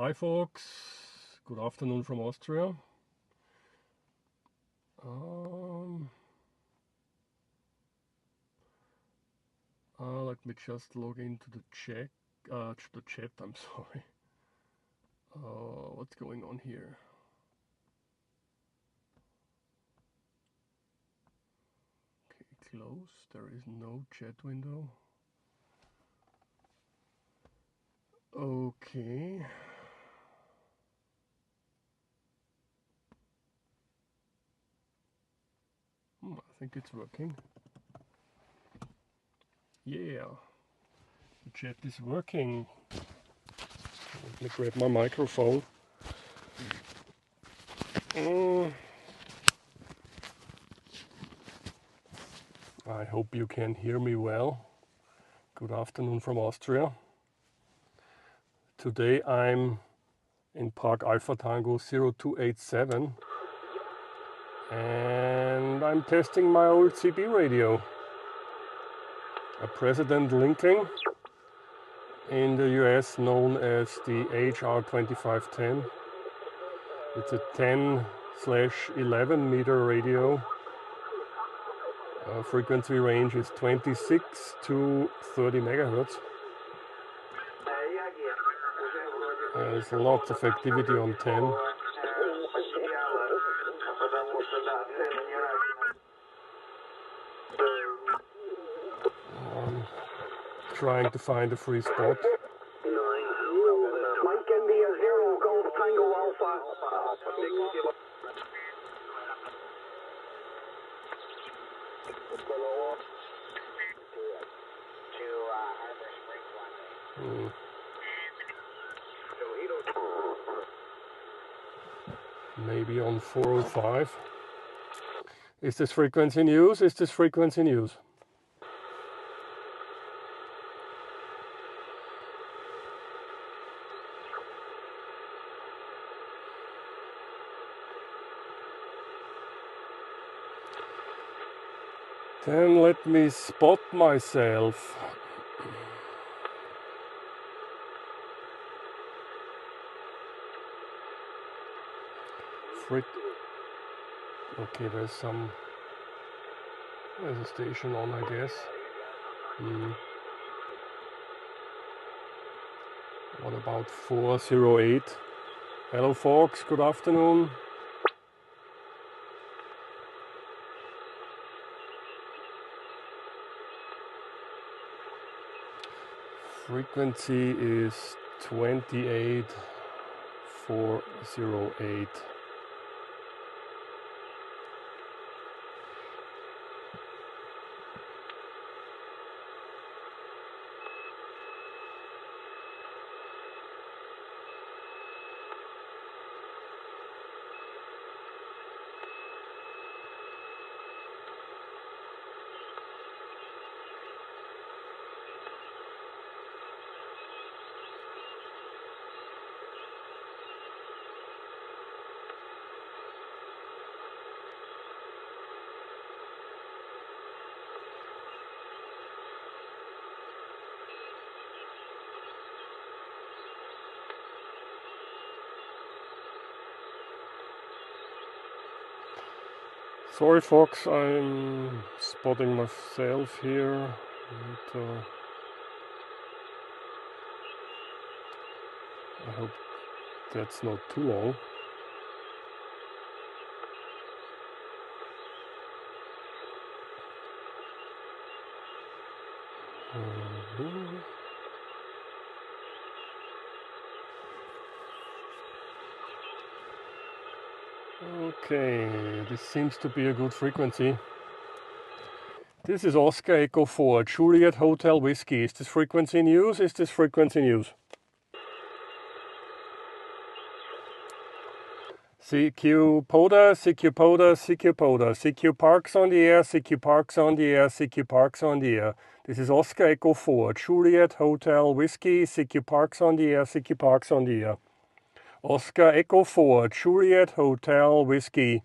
Hi folks, good afternoon from Austria. Let me just log into the chat. I'm sorry. What's going on here? Okay, close. There is no chat window. Okay. I think it's working. Yeah, the chat is working. Let me grab my microphone. I hope you can hear me well. Good afternoon from Austria. Today I'm in Park Alpha Tango 0287 and I'm testing my old CB radio, a President Lincoln in the US known as the HR 2510. It's a 10/11 meter radio. Frequency range is 26 to 30 megahertz. There's lots of activity on 10. I'm trying to find a free spot. Maybe on 405. Is this frequency in use? Is this frequency in use? Then let me spot myself. Okay, there's a station on, I guess. What about 408? Hello folks, good afternoon. Frequency is 28408. Sorry folks, I'm spotting myself here. And, I hope that's not too long. Okay, this seems to be a good frequency. This is Oscar Echo 4, Juliet Hotel Whiskey. Is this frequency in use? Is this frequency in use? CQ POTA, CQ POTA, CQ POTA, CQ Parks on the air, CQ Parks on the air, CQ Parks on the air. This is Oscar Echo 4, Juliet Hotel Whiskey, CQ Parks on the air, CQ Parks on the air. Oscar Echo 4, Juliet Hotel Whiskey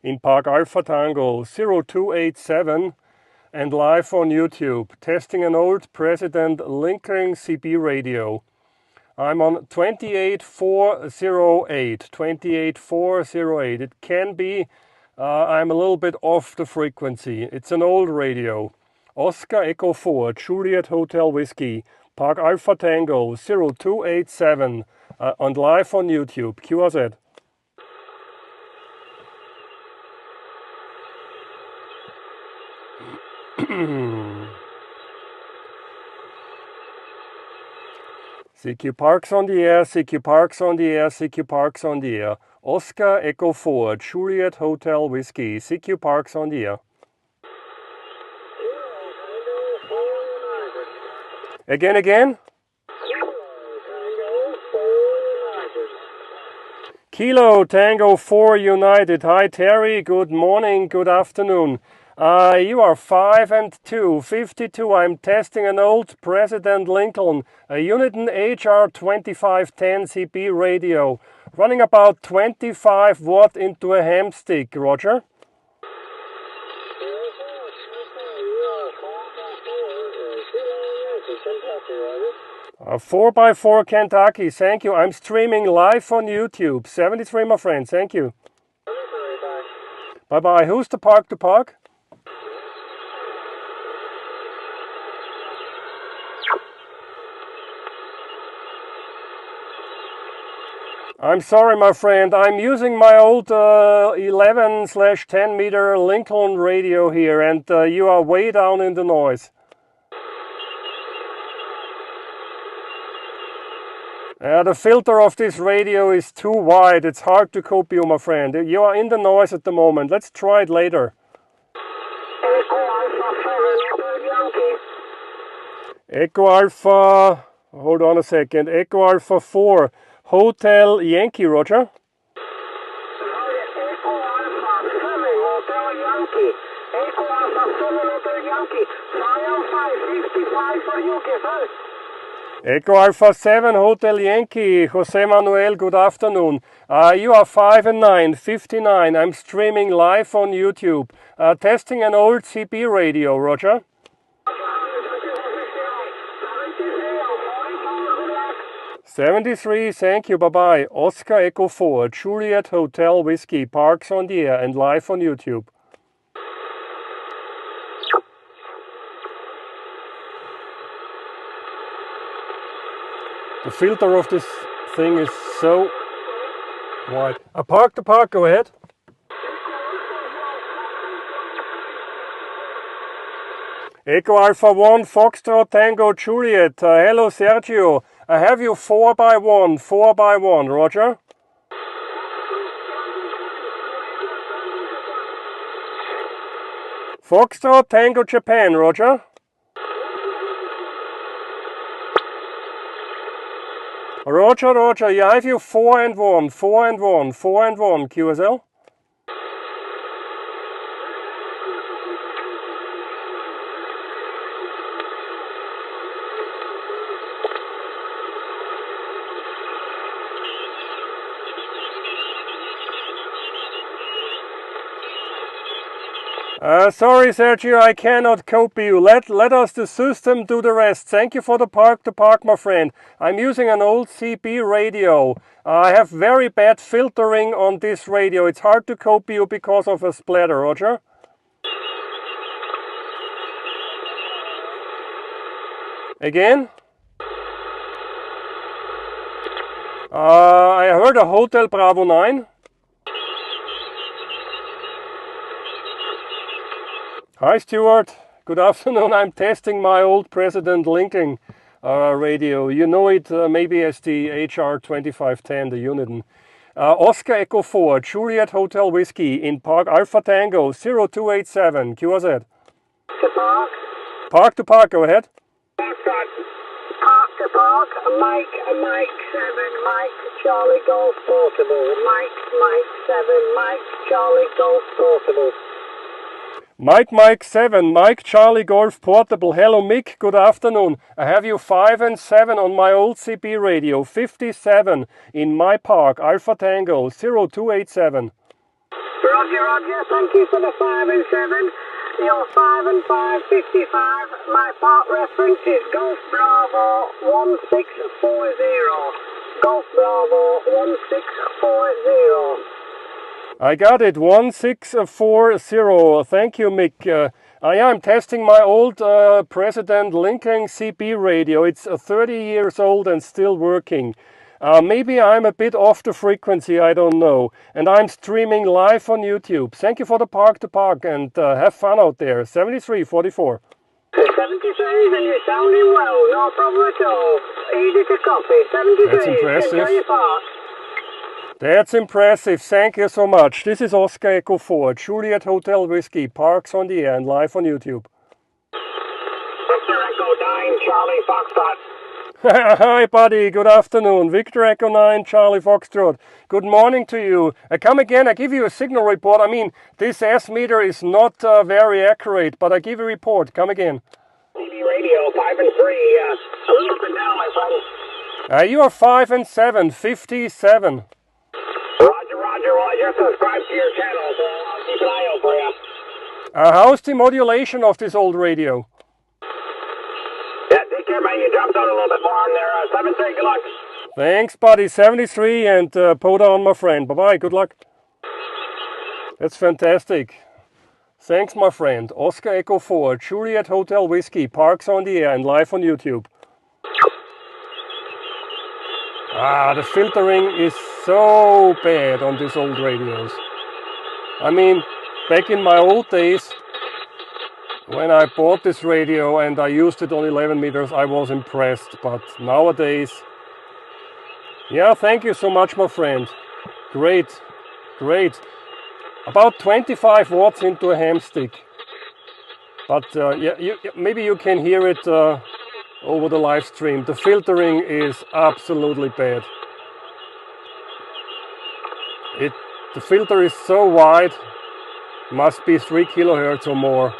in Park Alpha Tango 0287 and live on YouTube, testing an old President Lincoln CB radio. I'm on 28408. 28408. It can be I'm a little bit off the frequency. It's an old radio. Oscar Echo 4, Juliet Hotel Whiskey, Park Alpha Tango 0287, and live on YouTube. QRZ. CQ Parks on the air, CQ Parks on the air, CQ Parks on the air. Oscar Echo 4, Juliet Hotel Whiskey, CQ Parks on the air. Again. Kilo Tango 4 United. Hi Terry, good morning, good afternoon. You are 5 and 2, 52. I'm testing an old President Lincoln, a Uniden HR 2510 CB radio, running about 25 watt into a ham stick, Roger. 4x4 Kentucky, thank you. I'm streaming live on YouTube. 73, my friend, thank you. Bye-bye. Who's the park to park? I'm sorry, my friend. I'm using my old 11/10 meter Lincoln radio here, and you are way down in the noise. The filter of this radio is too wide. It's hard to cope you, my friend. You are in the noise at the moment. Let's try it later. Echo Alpha, hold on a second. Echo Alpha 4, Hotel Yankee, Roger. Echo Alpha 7, Hotel Yankee. Echo Alpha 7, Hotel Yankee. 555 for UK, sir. Echo Alpha 7, Hotel Yankee. Jose Manuel, good afternoon. You are 5 and 9, 59. I'm streaming live on YouTube. Testing an old CB radio, Roger. 73, thank you, bye-bye. Oscar Echo 4, Juliet Hotel Whiskey, Parks on the air and live on YouTube. The filter of this thing is so wide. Park to park, go ahead. Echo Alpha 1, Foxtrot Tango Juliet. Hello Sergio. I have you 4x1, 4x1, Roger. Foxtrot Tango Japan, Roger. Roger, yeah, I have you 4 and 1, 4 and 1, 4 and 1, QSL. Sorry Sergio, I cannot cope you. Let us the system do the rest. Thank you for the park to park, my friend. I'm using an old CB radio. I have very bad filtering on this radio. It's hard to cope you because of a splatter, Roger. Again? I heard a Hotel Bravo 9. Hi Stuart, good afternoon. I'm testing my old President Lincoln radio. You know it maybe as the HR 2510, the Uniden. Oscar Echo 4, Juliet Hotel Whiskey in Park Alpha Tango 0287. QRZ. To park. Park to park, go ahead. Park to park. Mike 7, Mike Charlie Golf Portable. Mike 7, Mike Charlie Golf Portable. Mike 7, Mike Charlie Golf Portable. Hello Mick, good afternoon. I have you 5 and 7 on my old CB radio, 57 in my park, Alpha Tango 0287. Roger, thank you for the 5 and 7. You're 5 and 555. My part reference is Golf Bravo 1640. Golf Bravo 1640. I got it, 1640. Thank you, Mick. I am testing my old President Lincoln CB radio. It's 30 years old and still working. Maybe I'm a bit off the frequency, I don't know. And I'm streaming live on YouTube. Thank you for the park to park and have fun out there. 7344. 73, and you're sounding well, no problem at all. Easy to copy. 73, that's impressive. enjoy your park. That's impressive. Thank you so much. This is Oscar Echo 4, Juliet Hotel Whiskey, Parks on the Air and live on YouTube. Victor Echo 9, Charlie Foxtrot. Hi, buddy. Good afternoon. Victor Echo 9, Charlie Foxtrot. Good morning to you. I come again. I give you a signal report. I mean, this S-meter is not very accurate, but I give a report. Come again. TV radio 5 and 3. A little up and down, my friend. You are 5 and 7, 57. Roger, Roger. Well, I just subscribed to your channel, so I'll keep an eye out for you. How's the modulation of this old radio? Yeah, take care, man. You dropped out a little bit more on there. 73, good luck. Thanks, buddy. 73 and POTA on, my friend. Bye-bye. Good luck. That's fantastic. Thanks, my friend. Oscar Echo 4, Juliet Hotel Whiskey, Parks on the Air and live on YouTube. The filtering is so bad on these old radios. I mean, back in my old days, when I bought this radio and I used it on 11 meters, I was impressed. But nowadays, yeah, thank you so much, my friend. Great, great. About 25 watts into a ham stick. But yeah, maybe you can hear it over the live stream. The filtering is absolutely bad. The filter is so wide, must be 3 kilohertz or more.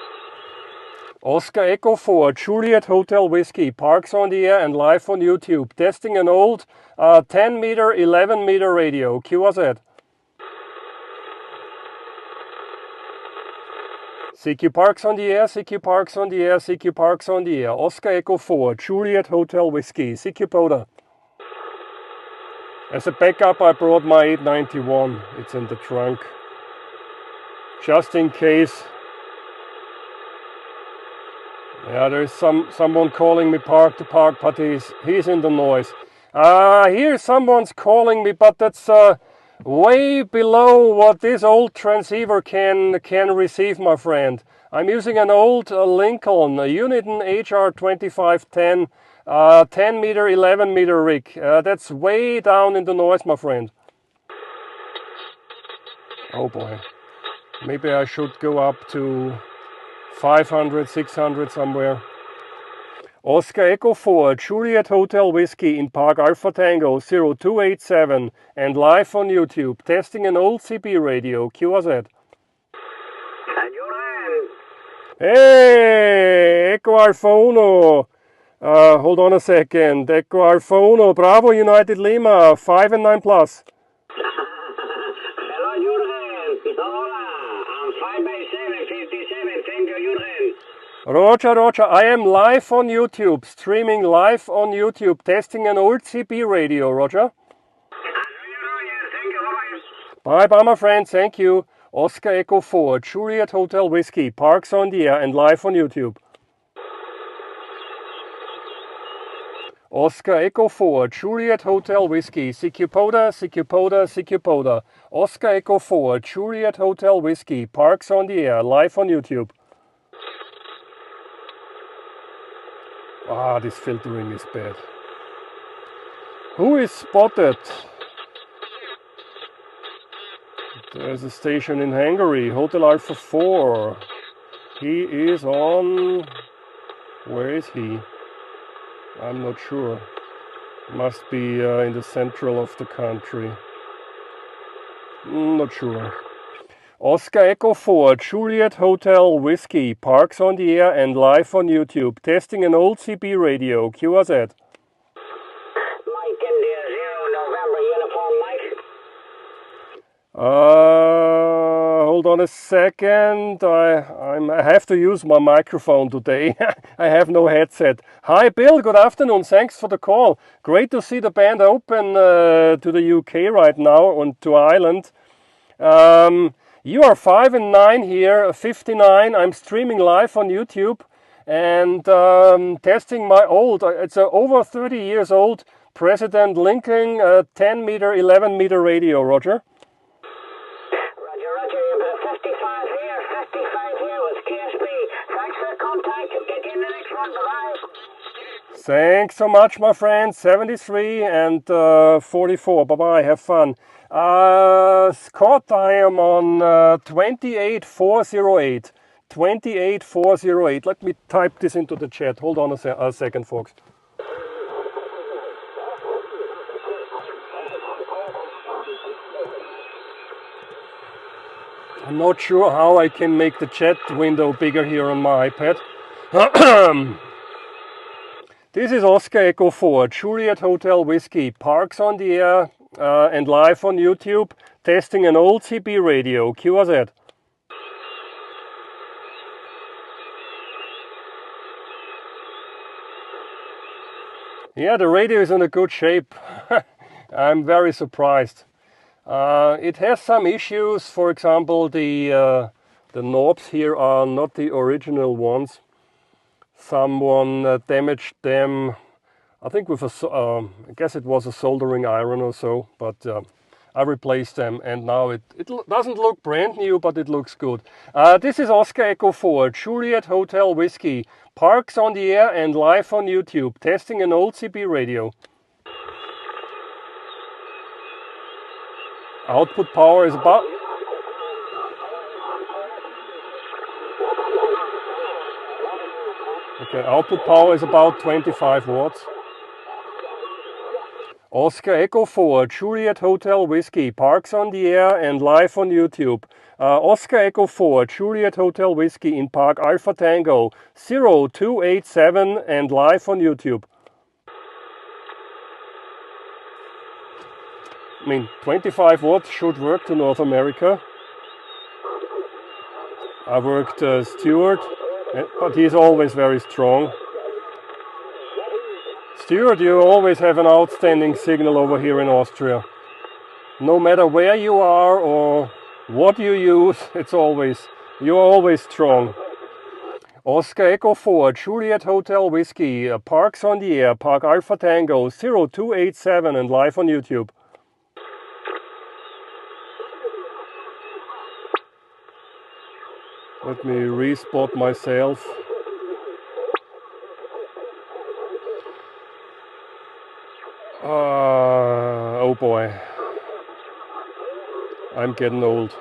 Oscar Echo 4, Juliet Hotel Whiskey, Parks on the Air and live on YouTube. Testing an old 10 meter, 11 meter radio. QRZ. CQ Parks on the Air, CQ Parks on the Air, CQ Parks on the Air. Oscar Echo 4, Juliet Hotel Whiskey, CQ POTA. As a backup, I brought my 891. It's in the trunk. Just in case. Yeah, there's someone calling me park to park, but he's in the noise. Here someone's calling me, but that's way below what this old transceiver can receive, my friend. I'm using an old Lincoln, a Uniden HR 2510, 10 meter, 11 meter rig. That's way down in the noise, my friend. Oh boy. Maybe I should go up to 500, 600 somewhere. Oscar Echo 4, Juliet Hotel Whiskey in Park Alpha Tango 0287 and live on YouTube, testing an old CB radio, QRZ. Hey, Echo Alfono. Hold on a second. Echo Alfono, Bravo United Lima, 5 and 9 plus. Hello, Juergen. Hola. I'm 5 by 7, 57. Thank you, Juergen. Roger, I am live on YouTube, streaming live on YouTube, testing an old CB radio, Roger. Thank you, bye. Bye, my friend, thank you. Oscar Echo 4, Juliet Hotel Whiskey, Parks on the Air and live on YouTube. Oscar Echo 4, Juliet Hotel Whiskey, CQ POTA, CQ POTA, CQ POTA. Oscar Echo 4, Juliet Hotel Whiskey, Parks on the Air, live on YouTube. This filtering is bad. Who is spotted? There's a station in Hungary, Hotel Alpha 4. He is on... Where is he? I'm not sure. Must be in the central of the country. Not sure. Oscar Echo 4, Juliet Hotel Whiskey, Parks on the Air and live on YouTube, testing an old CB radio, QRZ. Mike India 0 November uniform, Mike. hold on a second. I have to use my microphone today. I have no headset. Hi Bill, good afternoon. Thanks for the call. Great to see the band open to the UK right now and to Ireland. You are 5 and 9 here, 59. I'm streaming live on YouTube and testing my old, it's a over 30 years old President Lincoln 10 meter, 11 meter radio, Roger. Roger, you're 55 here, 55 here with KSB. Thanks for the contact. Get you in the next one. Bye. Thanks so much, my friend. 73 and 44. Bye-bye. Have fun. Scott, I am on 28408. 28408. Let me type this into the chat. Hold on a second, folks. I'm not sure how I can make the chat window bigger here on my iPad. This is Oscar Echo 4, Juliet Hotel Whiskey, Parks on the air and live on YouTube, testing an old CB radio. QRZ. Yeah, the radio is in a good shape. I'm very surprised. It has some issues. For example, the knobs here are not the original ones. Someone damaged them, I think with I guess it was a soldering iron or so, but I replaced them and now it doesn't look brand new, but it looks good. This is Oscar Echo 4, Juliet Hotel Whiskey, Parks on the air and live on YouTube, testing an old CB radio. Output power is about... Okay, output power is about 25 watts. Oscar Echo 4, Juliet Hotel Whiskey, Parks on the air and live on YouTube. Oscar Echo 4, Juliet Hotel Whiskey in Park Alpha Tango 0287 and live on YouTube. I mean, 25 watts should work to North America. I worked Stuart, but he's always very strong. Stuart, you always have an outstanding signal over here in Austria. No matter where you are or what you use, you're always strong. Oscar Echo 4, Juliet Hotel Whiskey, Parks on the air, Park Alpha Tango 0287 and live on YouTube. Let me respot myself. Oh boy, I'm getting old.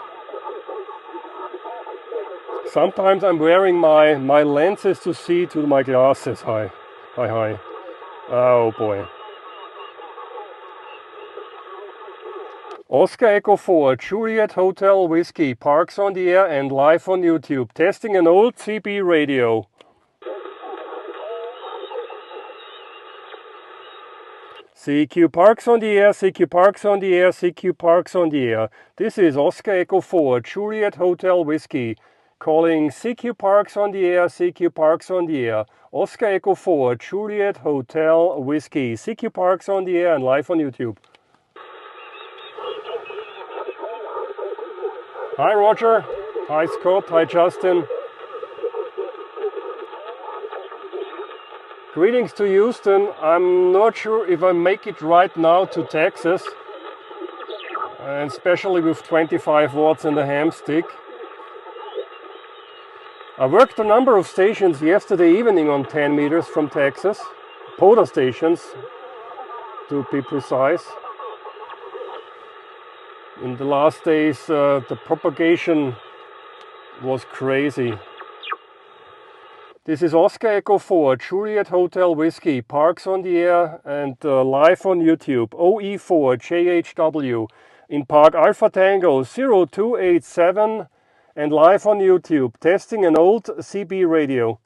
Sometimes I'm wearing my lenses to see to my glasses. Hi. Oh boy. Oscar Echo 4, Juliet Hotel Whiskey, Parks on the air and live on YouTube, testing an old CB radio. CQ Parks on the air, CQ Parks on the air, CQ Parks on the air. This is Oscar Echo 4, Juliet Hotel Whiskey, calling CQ Parks on the air, CQ Parks on the air. Oscar Echo 4, Juliet Hotel Whiskey, CQ Parks on the air and live on YouTube. Hi Roger, hi Scott, hi Justin. Greetings to Houston. I'm not sure if I make it right now to Texas, and especially with 25 watts in the ham stick. I worked a number of stations yesterday evening on 10 meters from Texas, POTA stations to be precise. In the last days, the propagation was crazy. This is Oscar Echo 4, Juliet Hotel Whiskey, Parks on the air and live on YouTube, OE4JHW in Park Alpha Tango 0287 and live on YouTube, testing an old CB radio.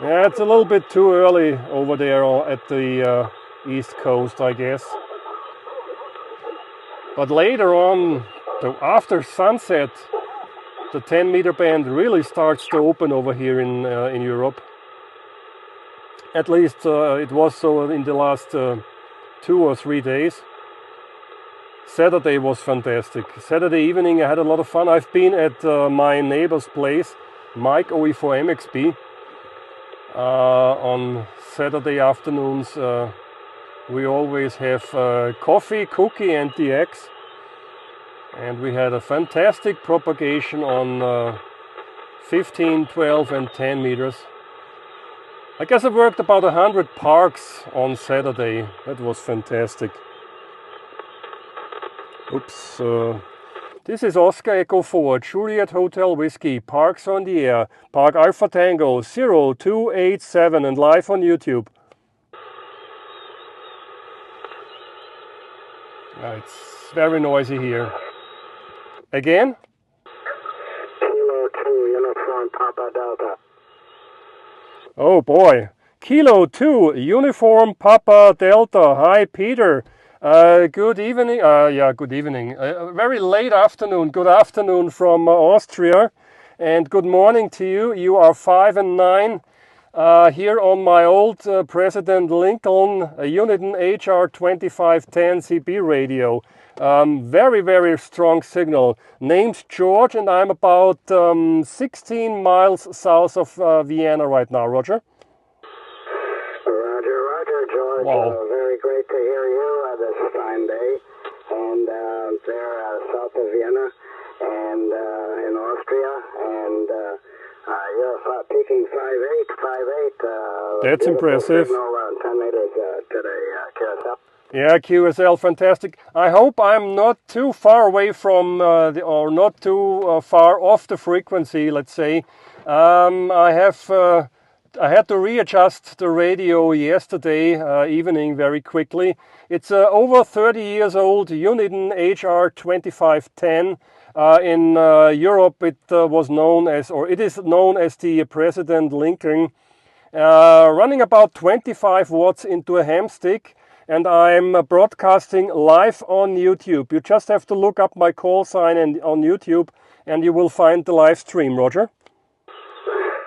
Yeah, it's a little bit too early over there at the East Coast, I guess. But later on, So after sunset, the 10-meter band really starts to open over here in Europe. At least it was so in the last 2 or 3 days. Saturday was fantastic. Saturday evening I had a lot of fun. I've been at my neighbor's place, Mike OE4MXB. On Saturday afternoons we always have coffee, cookie and DX. And we had a fantastic propagation on 15, 12 and 10 meters. I guess I worked about 100 parks on Saturday. That was fantastic. Oops. This is Oscar Echo 4, Juliet Hotel Whiskey, Parks on the Air, Park Alpha Tango 0287 and live on YouTube. It's very noisy here. Again? Kilo 2, Uniform Papa Delta. Oh boy. Kilo 2, Uniform Papa Delta. Hi Peter. Good evening. Good evening. Very late afternoon. Good afternoon from Austria. And good morning to you. You are 5 and 9. Here on my old President Lincoln Uniden HR 2510 CB radio. Very, very strong signal. Name's George and I'm about 16 miles south of Vienna right now. Roger? Roger, George. Wow. Very great to hear you this fine day. And there south of Vienna and in Austria. And you're peaking 5'8". That's impressive. Signal, 10 meters today, QSL. Yeah, QSL, fantastic. I hope I'm not too far away from, or not too far off the frequency, let's say. I had to readjust the radio yesterday evening very quickly. It's over 30 years old, Uniden HR 2510. In Europe it was known as, or it is known as the President Lincoln. Running about 25 watts into a ham stick. And I'm broadcasting live on YouTube. You just have to look up my call sign on YouTube and you will find the live stream, Roger.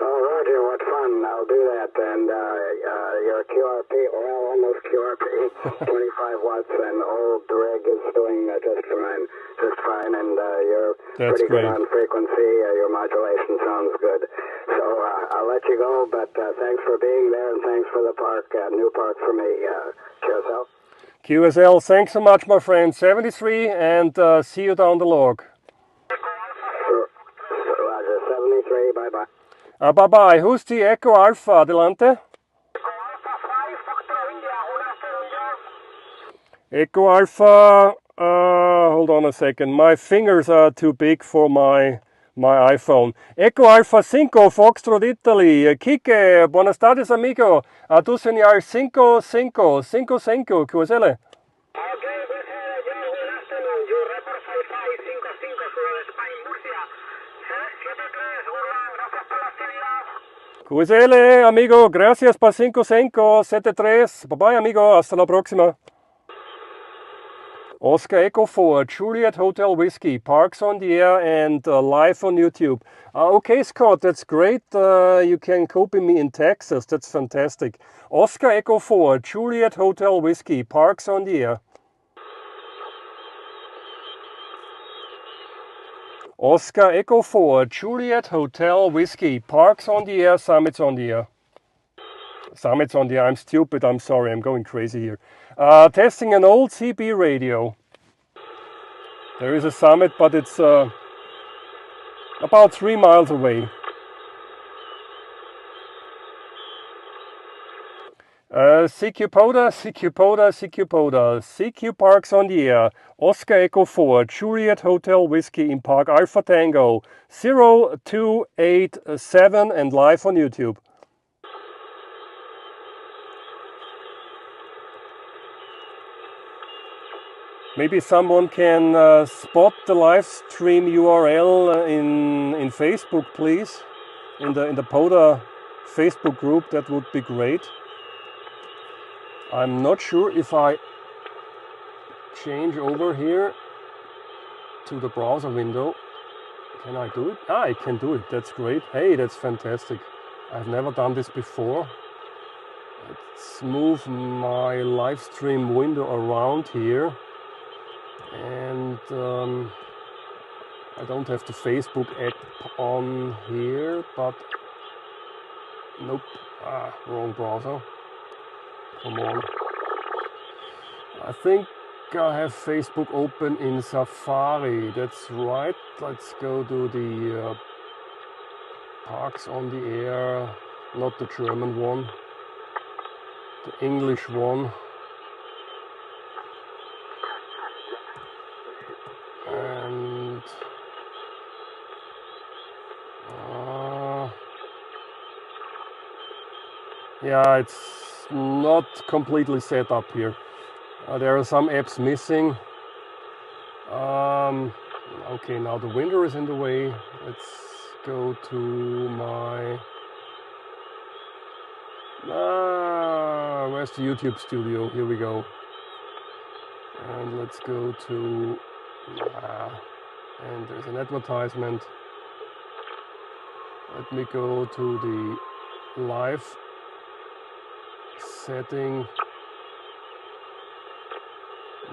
Oh, Roger, what fun. I'll do that. And your QRP, well, almost QRP, 25 watts, and old rig is doing just fine. And you're That's pretty great. good on frequency. Your modulation sounds good. So I'll let you go, but thanks for being there and thanks for the park, new park for me, QSL. QSL, thanks so much, my friend. 73, and see you down the log. Roger, 73, bye-bye. Bye-bye. Who's the Echo Alpha? Adelante. Echo Alpha, hold on a second. My fingers are too big for my iPhone. Echo Alpha 5, Foxtrot Italy. Kike, buenas tardes, amigo. Tu señal 5, QSL. QSL, amigo, gracias por 5573. Bye bye, amigo, hasta la próxima. Oscar Echo 4, Juliet Hotel Whiskey, Parks on the Air and live on YouTube. Okay, Scott, that's great. You can copy me in Texas. That's fantastic. Oscar Echo 4, Juliet Hotel Whiskey, Parks on the Air. Oscar Echo 4, Juliet Hotel Whiskey, Parks on the Air, Summits on the Air. Summits on the Air, I'm stupid, I'm sorry, I'm going crazy here. Testing an old CB radio. There is a summit, but it's about 3 miles away. CQ POTA, CQ POTA, CQ POTA, CQ Parks on the Air, Oscar Echo 4, Juliet Hotel Whiskey in Park Alpha Tango 0287 and live on YouTube. Maybe someone can spot the live stream URL in Facebook, please, in the POTA Facebook group. That would be great. I'm not sure if I change over here. to the browser window. Can I do it? Ah, I can do it. That's great. Hey, that's fantastic. I've never done this before. Let's move my live stream window around here. And I don't have the Facebook app on here, but nope. Ah, wrong browser. Come on. I think I have Facebook open in Safari. That's right. Let's go to the Parks on the Air, not the German one, the English one. And yeah, it's not completely set up here. There are some apps missing. Okay, now the window is in the way. Let's go to my... where's the YouTube studio? Here we go. And let's go to... and there's an advertisement. Let me go to the live setting.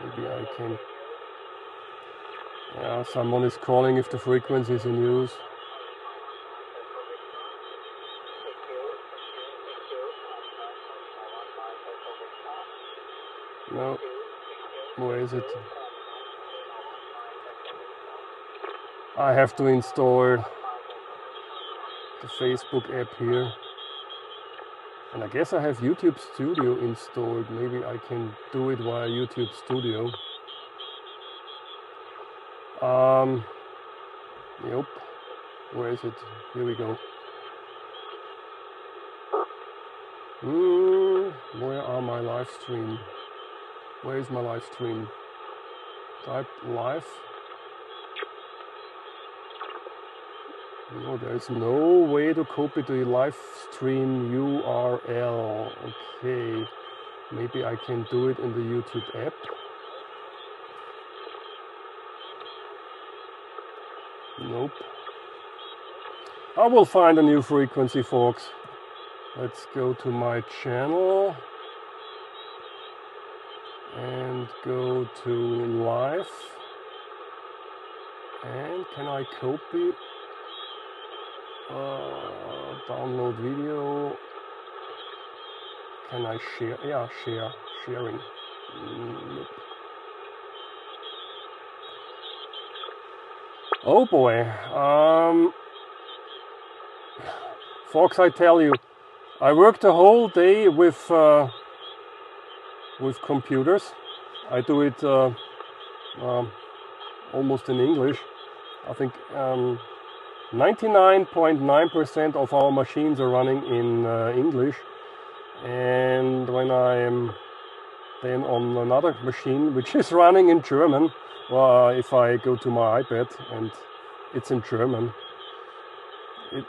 Maybe I can... Yeah, someone is calling if the frequency is in use. No. Where is it? I have to install the Facebook app here. And I guess I have YouTube Studio installed. Maybe I can do it via YouTube Studio. Yep. Where is it? Here we go. Where are my live stream? Where is my live stream? Type live. No, there's no way to copy the live stream URL. Okay, maybe I can do it in the YouTube app. Nope. I will find a new frequency, folks. Let's go to my channel and go to live. And can I copy? Download video. Can I share? Yeah, sharing. Nope. Oh boy. Folks, I tell you, I worked the whole day with computers. I do it almost in English. I think 99.9% of our machines are running in English, and when I am then on another machine which is running in German, well, if I go to my iPad and it's in German,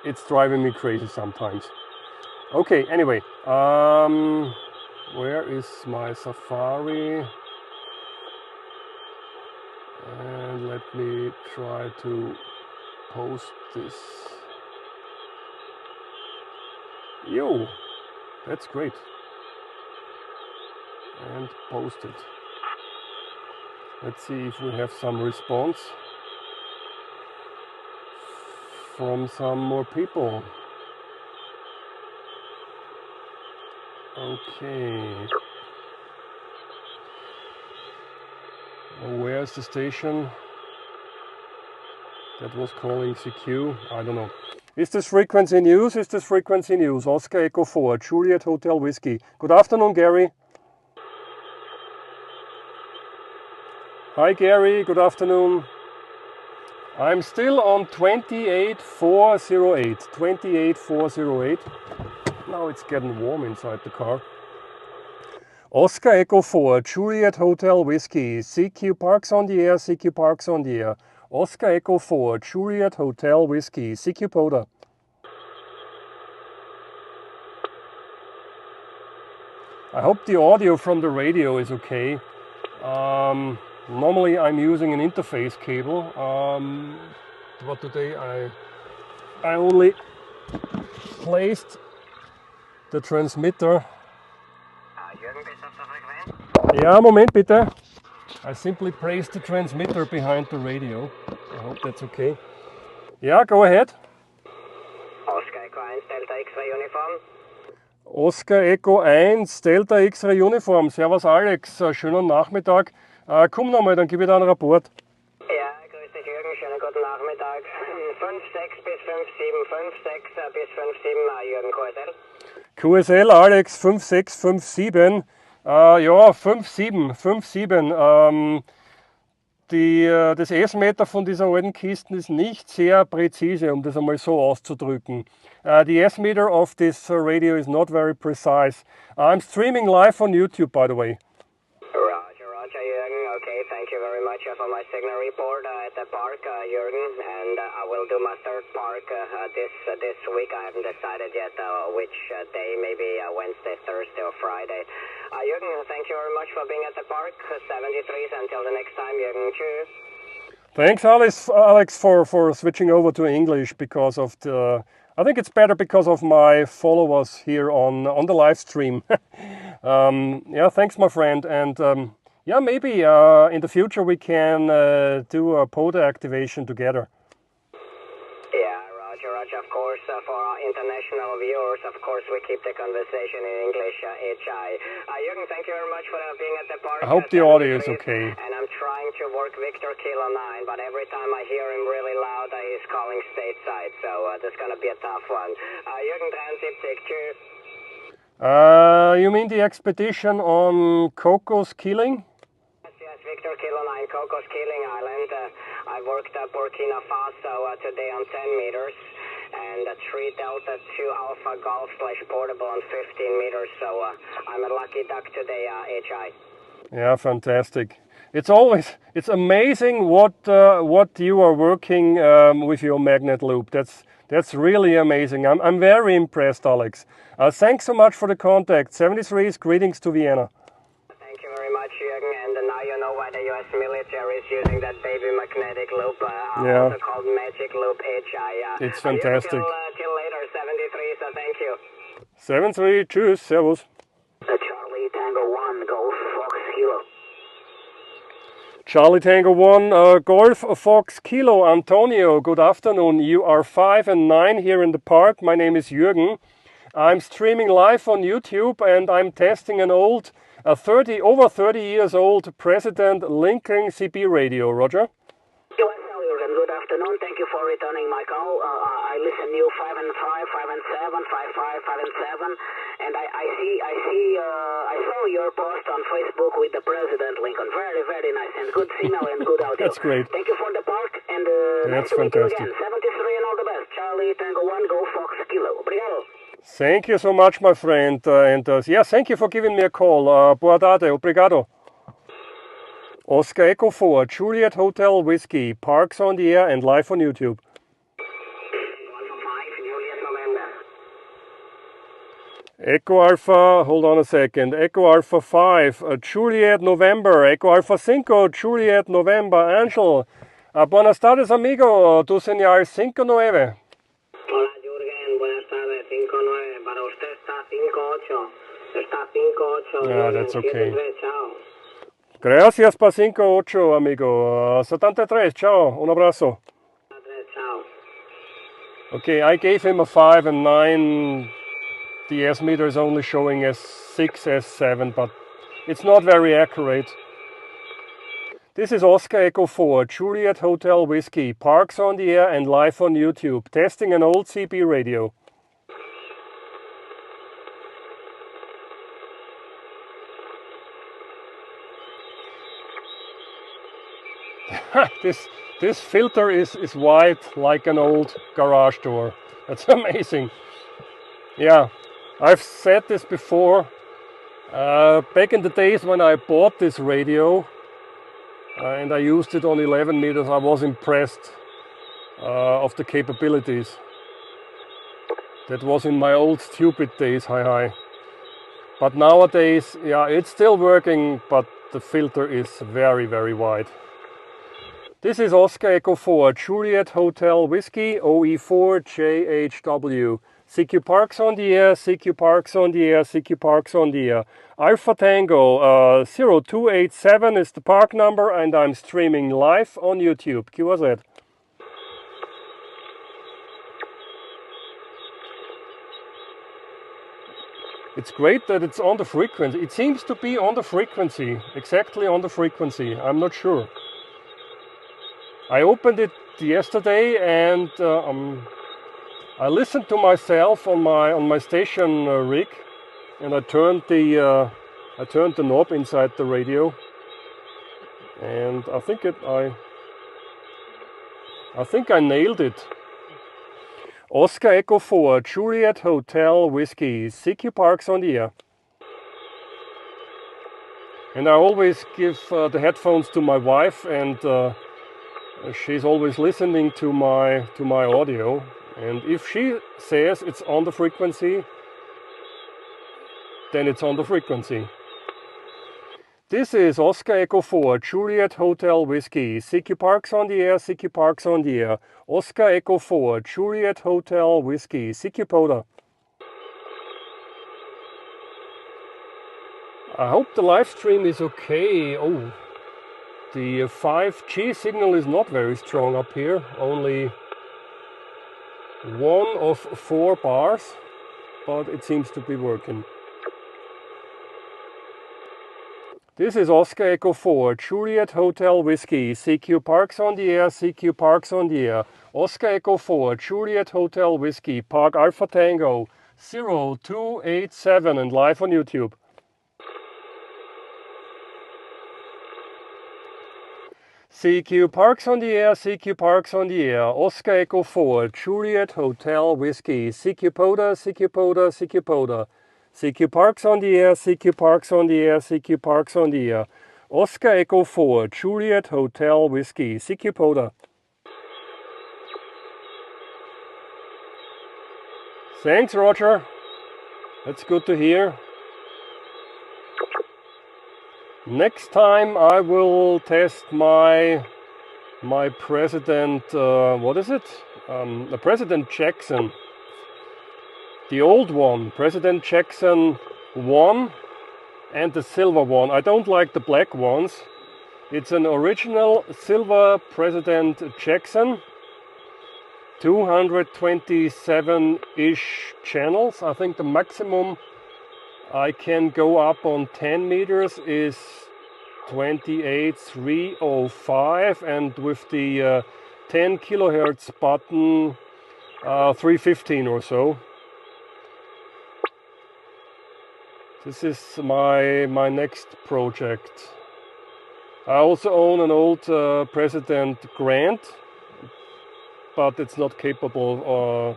it's driving me crazy sometimes. Okay, anyway, where is my Safari? And let me try to post this. Yo, that's great. And post it. Let's see if we have some response from some more people. Okay. Where's the station that was calling CQ? I don't know. Is this frequency news? Is this frequency news? Oscar Echo 4, Juliet Hotel Whiskey. Good afternoon, Gary. Hi, Gary. Good afternoon. I'm still on 28408. 28408. Now it's getting warm inside the car. Oscar Echo 4, Juliet Hotel Whiskey, CQ Parks on the Air, CQ Parks on the Air. Oscar Echo 4, Juliet Hotel Whiskey, CQ POTA. I hope the audio from the radio is okay. Normally I'm using an interface cable, but today I only placed the transmitter. Jürgen, bist du auf der Frequenz? Ja, Moment bitte. I simply placed the transmitter behind the radio. I hope that's okay. Yeah, go ahead. Oscar Echo 1, Delta X-Ray Uniform. Oscar Echo 1, Delta X-Ray Uniform. Servus Alex, schönen Nachmittag. Komm nochmal, dann gebe ich dir einen Rapport. Ja, grüß dich Jürgen, schönen guten Nachmittag. 5-6 bis 5-7, 5-6 bis 5-7, Jürgen QSL. QSL Alex 5657. Ja, 5-7, 5-7. Das S-Meter von dieser alten Kiste ist nicht sehr präzise, um das einmal so auszudrücken. The S-Meter of this radio is not very precise. I'm streaming live on YouTube, by the way. Roger, Jürgen. Okay, thank you very much for my signal report at the park, Jürgen. And I will do my third park this week. I haven't decided yet which day, maybe Wednesday, Thursday, or Friday. Jürgen, thank you very much for being at the park. 73s until the next time, Jürgen. Cheers. Thanks, Alex, for switching over to English because of the. I think it's better because of my followers here on the live stream. Yeah, thanks, my friend, and yeah, maybe in the future we can do a POTA activation together. Yeah, Roger. Of course, for our international viewers, of course, we keep the conversation in English. HI. Jürgen, thank you very much for being at the park. I hope the audio is okay. And I'm trying to work Victor Kilo 9, but every time I hear him really loud, he's calling stateside. So that's going to be a tough one. Jürgen 73, cheers. You mean the expedition on Cocos Killing? Yes, Victor Kilo 9, Cocos Killing Island. I worked Burkina Faso today on 10 meters. And 3 Delta 2 Alpha Golf / portable on 15 meters, so I'm a lucky duck today, HI. Yeah, fantastic. It's amazing what you are working with your magnet loop. That's really amazing. I'm very impressed, Alex. Thanks so much for the contact. 73's greetings to Vienna. Thank you very much, Juergen. And now you know why the U.S. military is using that baby magnetic loop, yeah. Also called magic loop HI. It's fantastic. Till later, 73, so thank you. 73, tschüss, servus. Charlie Tango 1, Golf Fox Kilo. Charlie Tango 1, Golf Fox Kilo. Antonio, good afternoon. You are 5 and 9 here in the park. My name is Juergen. I'm streaming live on YouTube and I'm testing an old, over 30 years old President Lincoln CB radio. Roger? Juergen, good afternoon. Thank you for returning my call. I listen to you 5 and 5, 5 and 7, 5, 5 and 7. And I saw your post on Facebook with the President Lincoln. Very, very nice and good signal and good audio. That's great. Thank you for the park and that's nice to meet you fantastic. again. 73 and all the best. Charlie Tango 1, Go Fox Kilo. Obrigado. Thank you so much, my friend. Yeah, thank you for giving me a call. Boa tarde, obrigado. Oscar Echo 4, Juliet Hotel Whiskey, Parks on the Air and live on YouTube. Echo Alpha, hold on a second, Echo Alpha 5, Juliet November, Echo Alpha 5, Juliet November, Angel. Buenas tardes, amigo, tu señal 5-9. Hola, Juergen, buenas tardes, 5-9, para usted está 5-8, está 5-8. Yeah, that's okay. 7-3, chao. Gracias pa 5-8, amigo. 73, ciao, un abrazo. 7-3, chao. Okay, I gave him a 5 and 9. The S-meter is only showing S6, S7, but it's not very accurate. This is Oscar Echo 4, Juliet Hotel Whiskey, Parks on the Air and live on YouTube, testing an old CB radio. This filter is white like an old garage door. That's amazing. Yeah, I've said this before. Back in the days when I bought this radio and I used it on 11 meters, I was impressed of the capabilities. That was in my old stupid days, hi. But nowadays, yeah, it's still working, but the filter is very, very wide. This is Oscar Echo 4, Juliet Hotel Whiskey, OE4 JHW. CQ Parks on the air, CQ Parks on the air, CQ Parks on the air. Alpha Tango 0287 is the park number, and I'm streaming live on YouTube. QZ. It's great that it's on the frequency. It seems to be on the frequency, exactly on the frequency. I'm not sure. I opened it yesterday and I listened to myself on my station rig, and I turned the knob inside the radio, and I think I nailed it. Oscar Echo 4, Juliet Hotel Whiskey, CQ Parks on the air. And I always give the headphones to my wife, and she's always listening to my audio. And if she says it's on the frequency, then it's on the frequency. This is Oscar Echo 4, Juliet Hotel Whiskey, CQ Parks on the air, CQ Parks on the air. Oscar Echo 4, Juliet Hotel Whiskey, CQ POTA. I hope the live stream is okay. Oh, the 5G signal is not very strong up here, only 1 of 4 bars, but it seems to be working. This is Oscar Echo 4, Juliet Hotel Whiskey, CQ Parks on the air, CQ Parks on the air. Oscar Echo 4, Juliet Hotel Whiskey, Park Alpha Tango 0287, and live on YouTube. CQ Parks on the air, CQ Parks on the air. Oscar Echo 4, Juliet Hotel Whiskey, CQ POTA, CQ POTA, CQ POTA. CQ Parks on the air, CQ Parks on the air, CQ Parks on the air. Oscar Echo 4, Juliet Hotel Whiskey, CQ POTA. Thanks, Roger. That's good to hear. Next time I will test my President, what is it? The President Jackson. The old one, President Jackson 1, and the silver one. I don't like the black ones. It's an original silver President Jackson, 227-ish channels. I think the maximum I can go up on 10 meters is 28,305, and with the 10 kilohertz button, 315 or so. This is my next project. I also own an old President Grant, but it's not capable.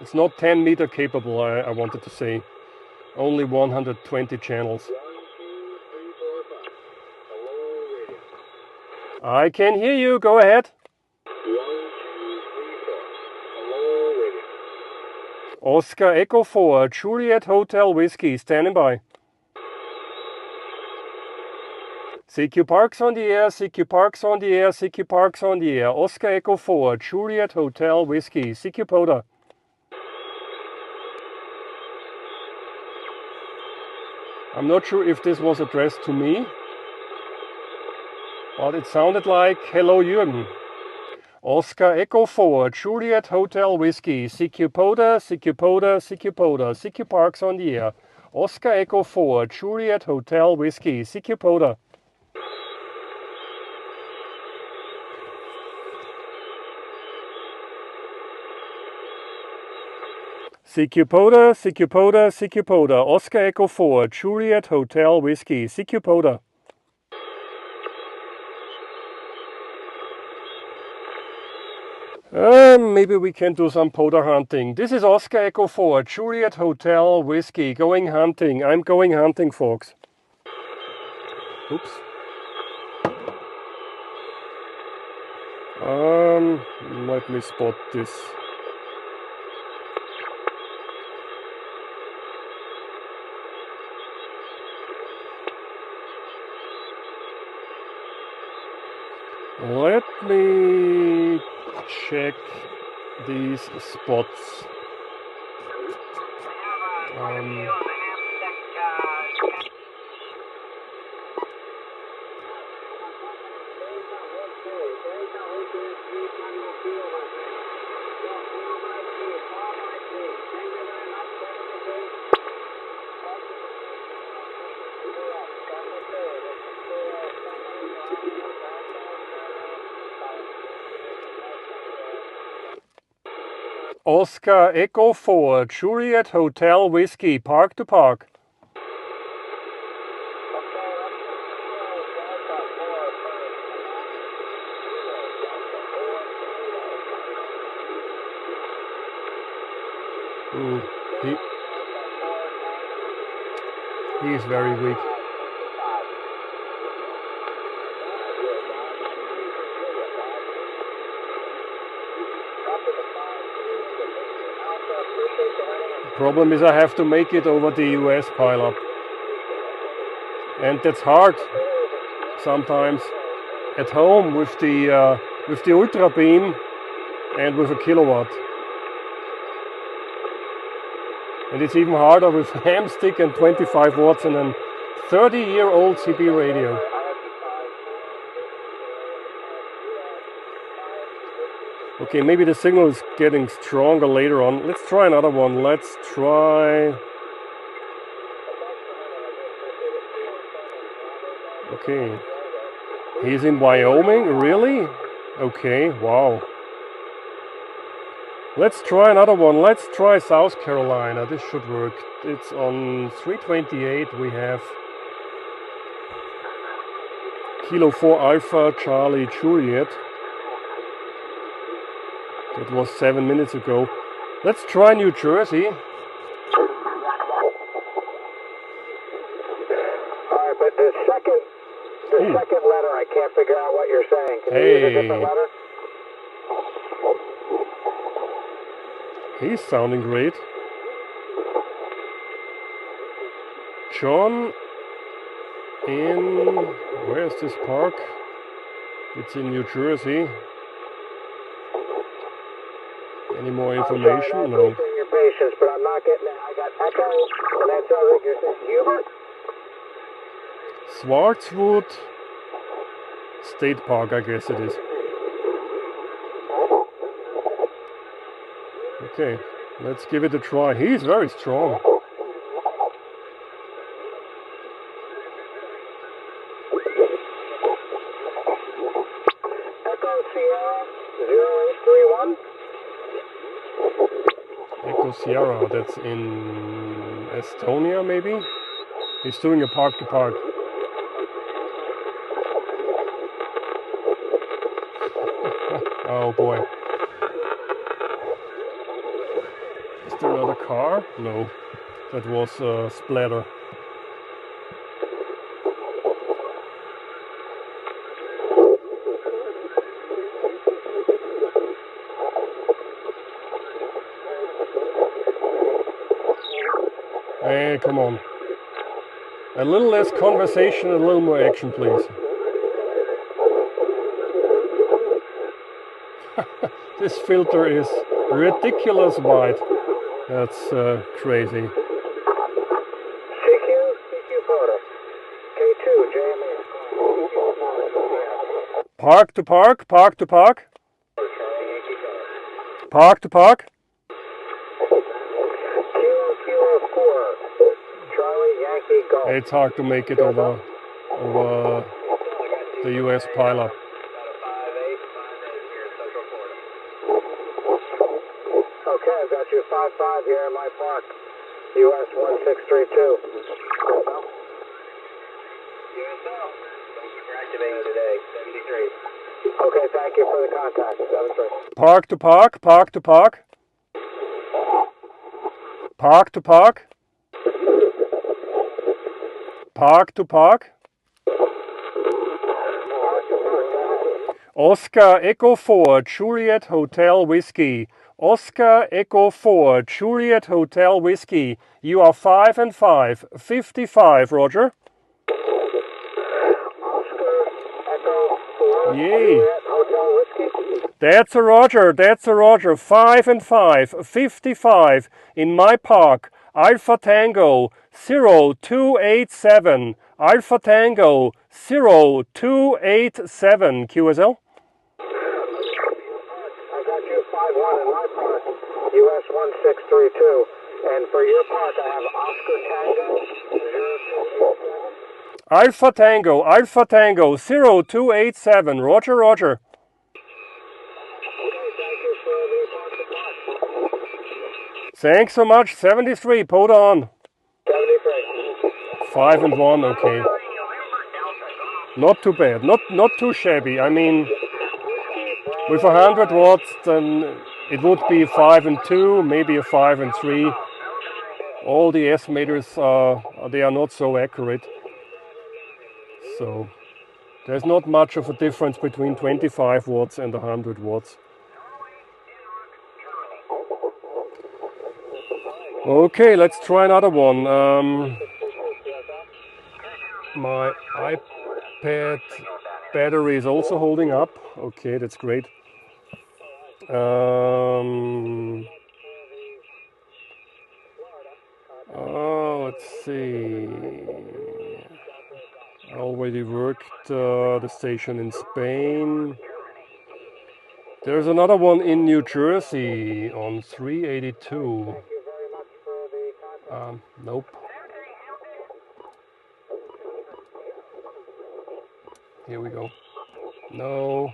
It's not 10 meter capable, I wanted to say. Only 120 channels. 1, 2, 3, 4, 5. Hello, radio. I can hear you, go ahead. 1, 2, 3, 4. Hello, radio. Oscar Echo 4, Juliet Hotel Whiskey, standing by. CQ Parks on the air, CQ Parks on the air, CQ Parks on the air. Oscar Echo 4, Juliet Hotel Whiskey, CQ POTA. I'm not sure if this was addressed to me, but it sounded like hello Juergen. Oscar Echo 4, Juliet Hotel Whiskey, CQ POTA, CQ POTA, CQ POTA, CQ Parks on the air. Oscar Echo 4, Juliet Hotel Whiskey, CQ POTA. CQ POTA, CQ POTA, CQ POTA. Oscar Echo 4, Juliet Hotel Whiskey, CQ POTA. Maybe we can do some POTA hunting. This is Oscar Echo 4, Juliet Hotel Whiskey, going hunting. I'm going hunting, folks. Oops. Let me spot this. Let me check these spots. Oscar Echo 4, Juliet Hotel Whiskey, park to park. He is very weak. The problem is I have to make it over the US pileup, and that's hard sometimes at home with the ultra beam and with a kilowatt. And it's even harder with ham stick and 25 watts and a 30-year-old CB radio. Okay, maybe the signal is getting stronger later on. Let's try another one. Let's try... Okay. He's in Wyoming? Really? Okay, wow. Let's try another one. Let's try South Carolina. This should work. It's on 328. We have Kilo 4 Alpha Charlie Juliet. That was 7 minutes ago. Let's try New Jersey. Alright, but the second letter, I can't figure out what you're saying. Can you use a different letter? He's sounding great. John in... Where is this park? It's in New Jersey. Any more information? I'm No. your patience, but I'm not getting it. I got Echo, and that sounds like you're saying Hubert? Swartzwood State Park, I guess it is. Okay, let's give it a try. He's very strong. Echo Sierra 0831. Echo Sierra, that's in Estonia maybe? He's doing a park to park. Oh boy. Is there another car? No, that was a splatter. Hey, come on. A little less conversation, a little more action, please. This filter is ridiculous wide. That's crazy. CQ POTA. K2, JMA. Park to park, park to park. Park to park. Kilo 4. Charlie Yankee Golf. It's hard to make it over the US pileup. Okay, I've got you 5-5 here in my park. US 1632. We're activating today, 73. Okay, thank you for the contact, 73. Park to park, park to park. Park to park. Park to park. Oscar Echo 4, Juliet Hotel Whiskey. Oscar Echo 4, Juliet Hotel Whiskey. You are 5 and 5. 55, Roger. Oscar Echo 4. Yay. Hotel Whiskey. That's a Roger, that's a Roger. 5 and 5, 55 in my park. Alpha Tango 0287. Alpha Tango 0287. QSL? I got you 5-1 in my park, US 1632. And for your park, I have Oscar Tango 0287. Alpha Tango 0287. Roger, Roger. Thanks so much. 73, POTA on. 73. 5 and 1, okay. Not too bad, not too shabby. I mean, with 100 watts, then it would be 5 and 2, maybe a 5 and 3. All the estimators, they are not so accurate. So there's not much of a difference between 25 watts and 100 watts. Okay, let's try another one. My iPad battery is also holding up. Okay, that's great. Let's see. I already worked the station in Spain. There's another one in New Jersey on 382. Nope. Here we go. No.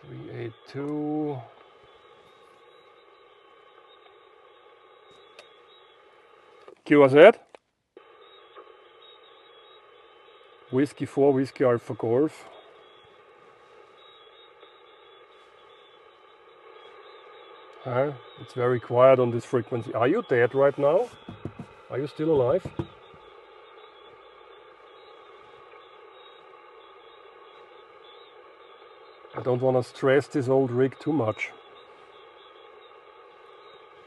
382. QSZ. Whiskey 4, Whiskey Alpha Golf. It's very quiet on this frequency. Are you dead right now? Are you still alive? I don't want to stress this old rig too much.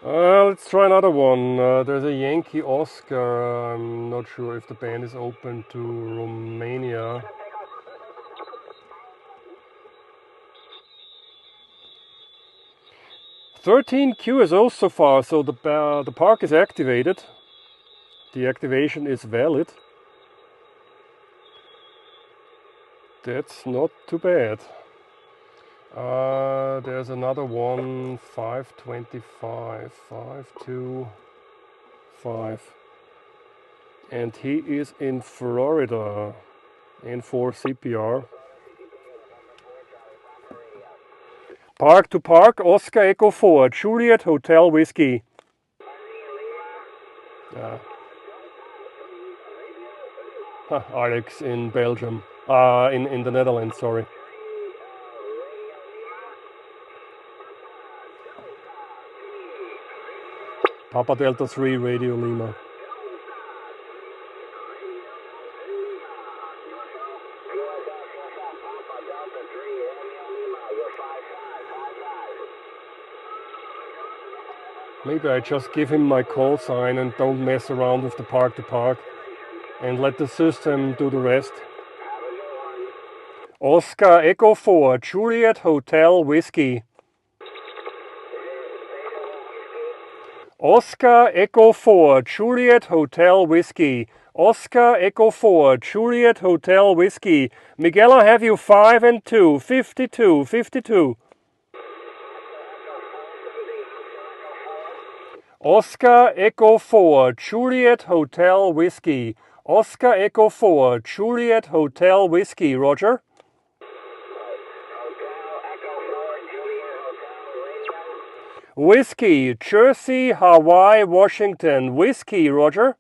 Let's try another one. There's a Yankee Oscar. I'm not sure if the band is open to Romania. $13 QSOs so far, so the park is activated. The activation is valid. That's not too bad. There's another one, 525, 525. And he is in Florida, N4 CPR. Park to Park, Oscar Echo 4, Juliet Hotel Whiskey. Alex in Belgium, in the Netherlands, sorry. Papa Delta 3, Radio Lima. Maybe I just give him my call sign and don't mess around with the park to park and let the system do the rest. Oscar Echo 4, Juliet Hotel Whiskey. Oscar Echo 4, Juliet Hotel Whiskey. Oscar Echo 4, Juliet Hotel Whiskey. Miguel, I have you 5 and 2, 52, 52. Oscar Echo 4, Juliet Hotel Whiskey. Oscar Echo 4, Juliet Hotel Whiskey. Roger? Whiskey, Jersey, Hawaii, Washington. Whiskey, Roger?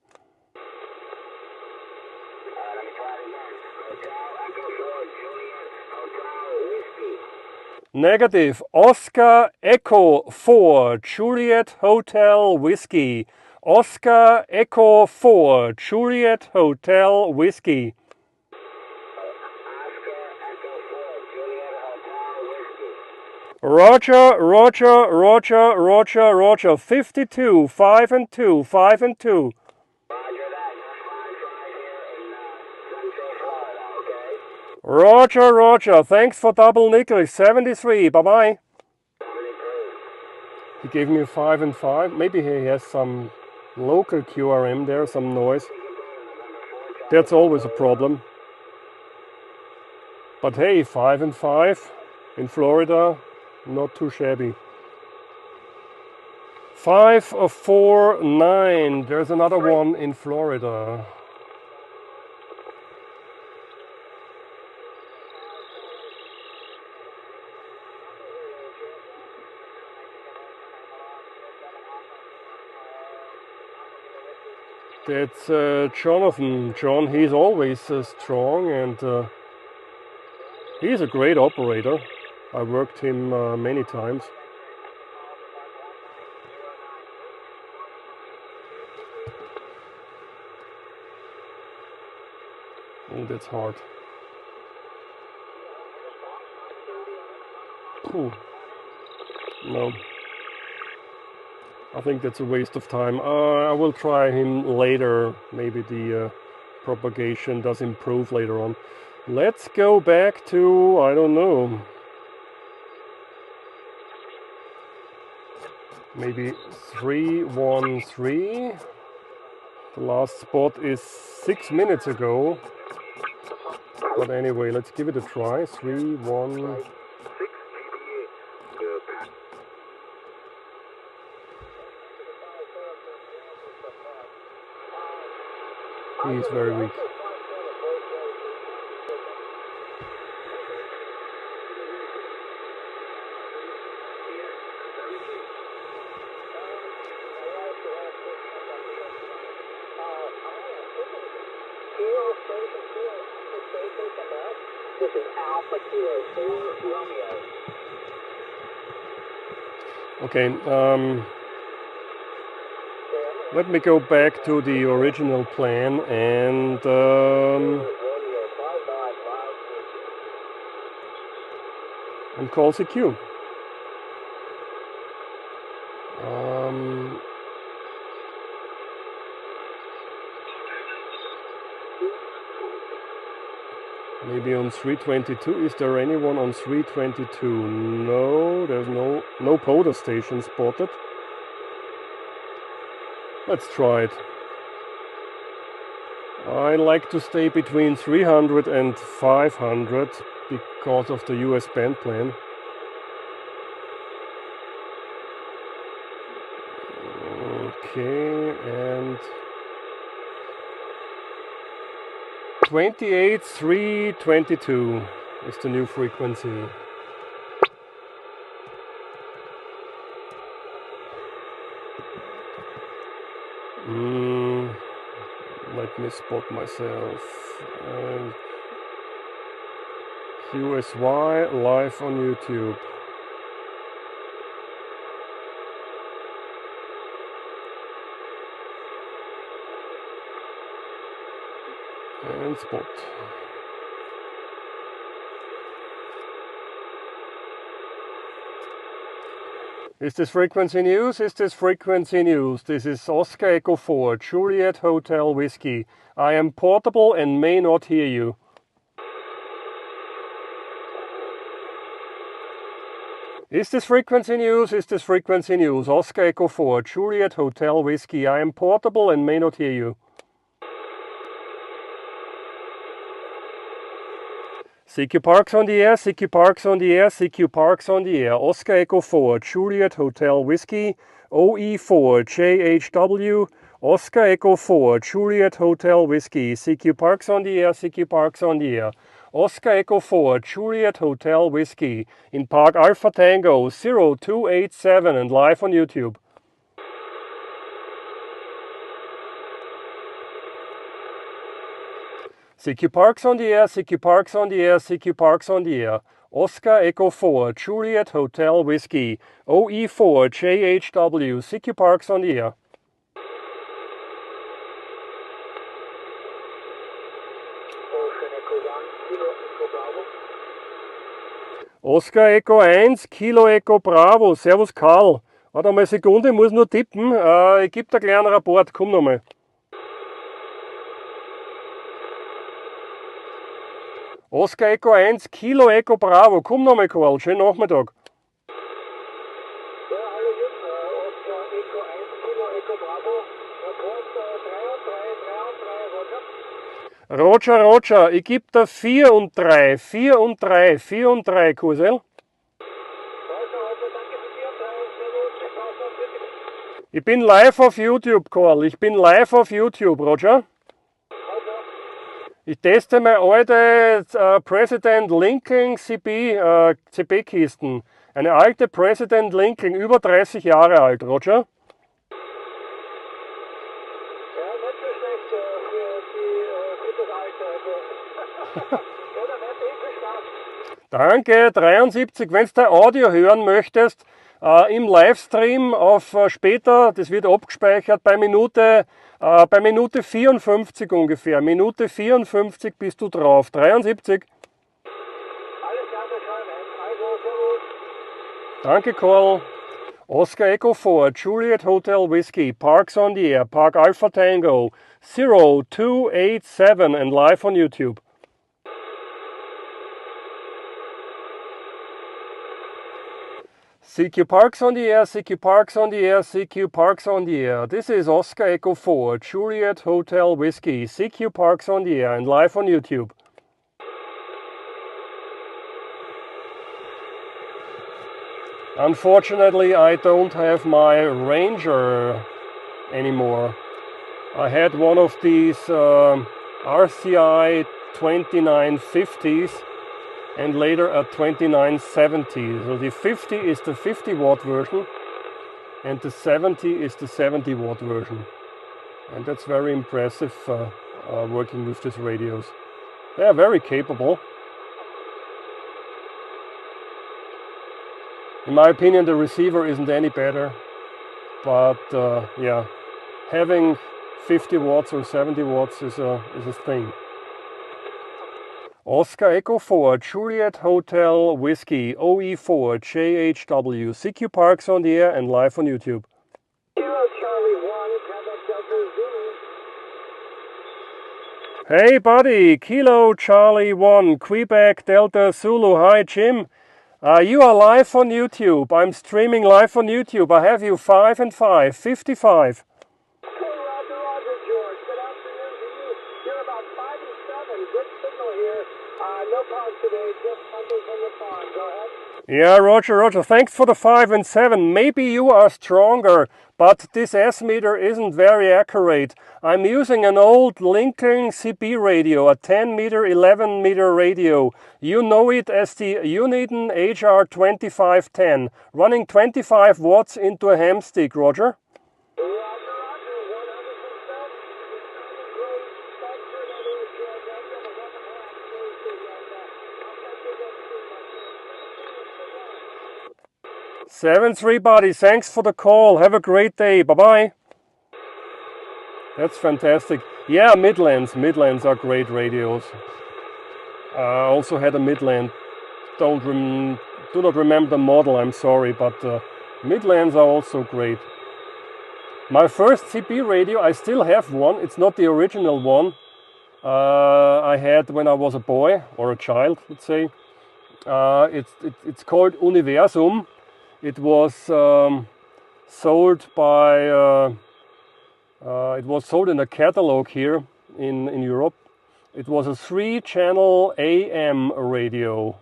Negative. Oscar Echo 4, Juliet Hotel Whiskey. Oscar Echo 4, Juliet Hotel Whiskey. Roger, Roger, Roger, Roger, Roger. 52, 5 and 2, 5 and 2. Roger, Roger. Thanks for double nickel. 73. Bye-bye. He gave me a 5 and 5. Maybe he has some local QRM there, some noise. That's always a problem. But hey, 5 and 5 in Florida, not too shabby. 5 of 4, 9. There's another one in Florida. That's Jonathan. John, he's always strong, and he's a great operator. I worked him many times. Oh, that's hard. Ooh. No. I think that's a waste of time. I will try him later. Maybe the propagation does improve later on. Let's go back to, I don't know, maybe 313. The last spot is 6 minutes ago. But anyway, let's give it a try. 3-1. He's very weak. This is Alpha Kilo 4 Romeo. Okay, let me go back to the original plan and call CQ. Maybe on 322. Is there anyone on 322? No, there's no POTA station spotted. Let's try it. I like to stay between 300 and 500 because of the US band plan. Okay, and 28,322 is the new frequency. Let me spot myself. QSY live on YouTube. And spot. Is this frequency news? Is this frequency news? This is Oscar Echo 4, Juliet Hotel Whiskey. I am portable and may not hear you. Is this frequency news? Is this frequency news? Oscar Echo 4, Juliet Hotel Whiskey. I am portable and may not hear you. CQ Parks on the air, CQ Parks on the air, CQ Parks on the air. Oscar Echo 4, Juliet Hotel Whiskey, OE4, JHW, Oscar Echo 4, Juliet Hotel Whiskey, CQ Parks on the air, CQ Parks on the air. Oscar Echo 4, Juliet Hotel Whiskey, in Park Alpha Tango 0287 and live on YouTube. CQ Parks on the air, CQ Parks on the air, CQ Parks on the air. Oscar Echo 4, Juliet Hotel Whiskey, OE4, JHW, CQ Parks on the air. Oscar Echo 1, Kilo Echo Bravo, Servus Karl. Warte mal eine Sekunde, ich muss nur tippen. Ich gebe dir gleich einen Rapport, komm nochmal. Oscar Echo 1, Kilo Echo Bravo. Komm nochmal, Karl. Schönen Nachmittag. Ja, hallo Jutta, Oscar Echo 1, Kilo Echo Bravo, Rapport 3 und 3, 3 und 3, Roger. Roger, ich gebe da 4 und 3, 4 und 3, 4 und 3, Kursel. Also, danke für 4 und 3, servus, bitte. Ich bin live auf YouTube, Karl. Ich bin live auf YouTube, Roger. Ich teste meine alte President Lincoln CB-Kisten. Eine alte President Lincoln, über 30 Jahre alt, Roger. Ja, nicht so schlecht für das Alter. Also. Ja, dann hätte ich viel Spaß. Danke, 73. Wenn du dein Audio hören möchtest, im Livestream auf später, das wird abgespeichert bei Minute 54 ungefähr. Minute 54 bist du drauf. 73. Alles klar, wir schauen rein. Also, servus. Danke, Karl. Oscar Echo 4, Juliet Hotel Whiskey, Parks on the Air, Park Alpha Tango, 0287 and live on YouTube. CQ Parks on the Air, CQ Parks on the Air, CQ Parks on the Air. This is Oscar Echo 4, Juliet Hotel Whiskey, CQ Parks on the Air and live on YouTube. Unfortunately, I don't have my Ranger anymore. I had one of these RCI 2950s and later a 2970. So the 50 is the 50 watt version and the 70 is the 70 watt version. And that's very impressive working with these radios. They are very capable. In my opinion, the receiver isn't any better, but yeah, having 50 watts or 70 watts is a thing. Oscar Echo 4, Juliet Hotel Whiskey, OE4, JHW, CQ Parks on the Air and live on YouTube. Kilo Charlie 1, Quebec Delta Zulu. Hey buddy, Kilo Charlie 1, Quebec Delta Zulu. Hi Jim. You are live on YouTube. I'm streaming live on YouTube. I have you 5 and 5, 55. Hey, Roger, George. Good afternoon to you. You're about 5 and 7. Good signal here. No pause today, just Monday from the farm. Go ahead. Yeah, Roger. Thanks for the 5 and 7. Maybe you are stronger, but this S-meter isn't very accurate. I'm using an old Lincoln CB radio, a 10 meter, 11 meter radio. You know it as the Uniden HR 2510, running 25 watts into a ham stick, Roger. Roger, 100%. You're great. Thanks for that, George. I give a 1.5 Thursday, and I'll catch you again soon, my friend. 7-3 buddy, thanks for the call. Have a great day. Bye-bye. That's fantastic. Yeah, Midlands are great radios. I also had a Midland. Do not remember the model, I'm sorry, but Midlands are also great. My first CB radio, I still have one. It's not the original one I had when I was a boy or a child, let's say. It's called Universum. It was sold by. It was sold in a catalog here in Europe. It was a 3-channel AM radio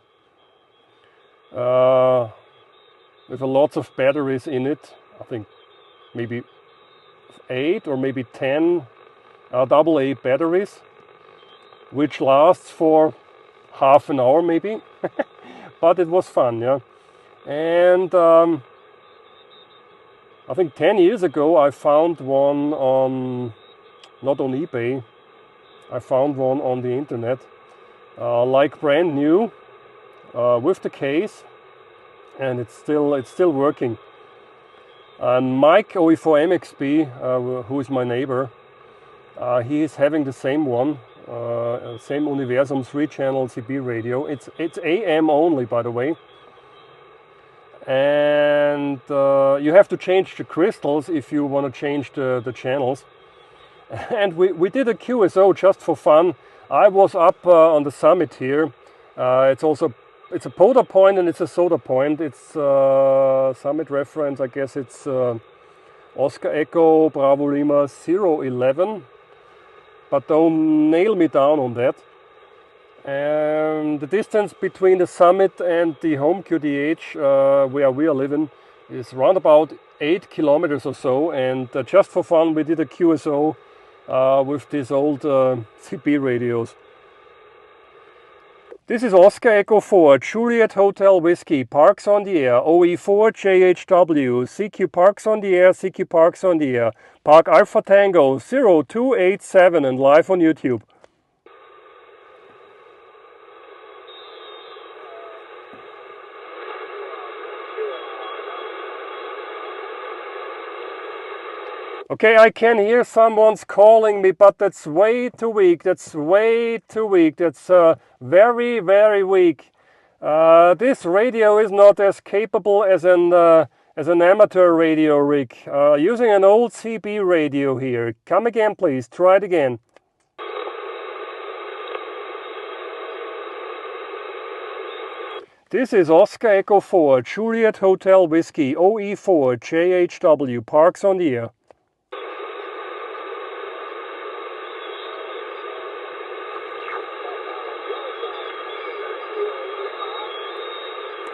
with a lots of batteries in it. I think maybe 8 or maybe 10 AA batteries, which lasts for half an hour maybe. But it was fun, yeah. And I think 10 years ago I found one not on eBay, I found one on the internet, like brand new, with the case, and it's still working. And Mike OE4MXB, who is my neighbor, he is having the same one, same Universum 3-channel CB radio. It's AM only, by the way. And you have to change the crystals if you want to change the channels. And we did a QSO just for fun. I was up on the summit here It's a POTA point and it's a SOTA point. It's summit reference, I guess it's Oscar Echo Bravo Lima 011, but don't nail me down on that. And the distance between the summit and the home QTH where we are living is around about 8 kilometers or so, and just for fun we did a QSO with these old CB radios. This is Oscar Echo 4, Juliet Hotel Whiskey, Parks on the Air, OE4 JHW, CQ Parks on the Air, CQ Parks on the Air, Park Alpha Tango 0287 and live on YouTube. Okay, I can hear someone's calling me, but that's way too weak. That's way too weak. That's very, very weak. This radio is not as capable as an amateur radio rig. Using an old CB radio here. Come again, please. Try it again. This is Oscar Echo 4, Juliet Hotel Whiskey, OE4 JHW, Parks on the Air.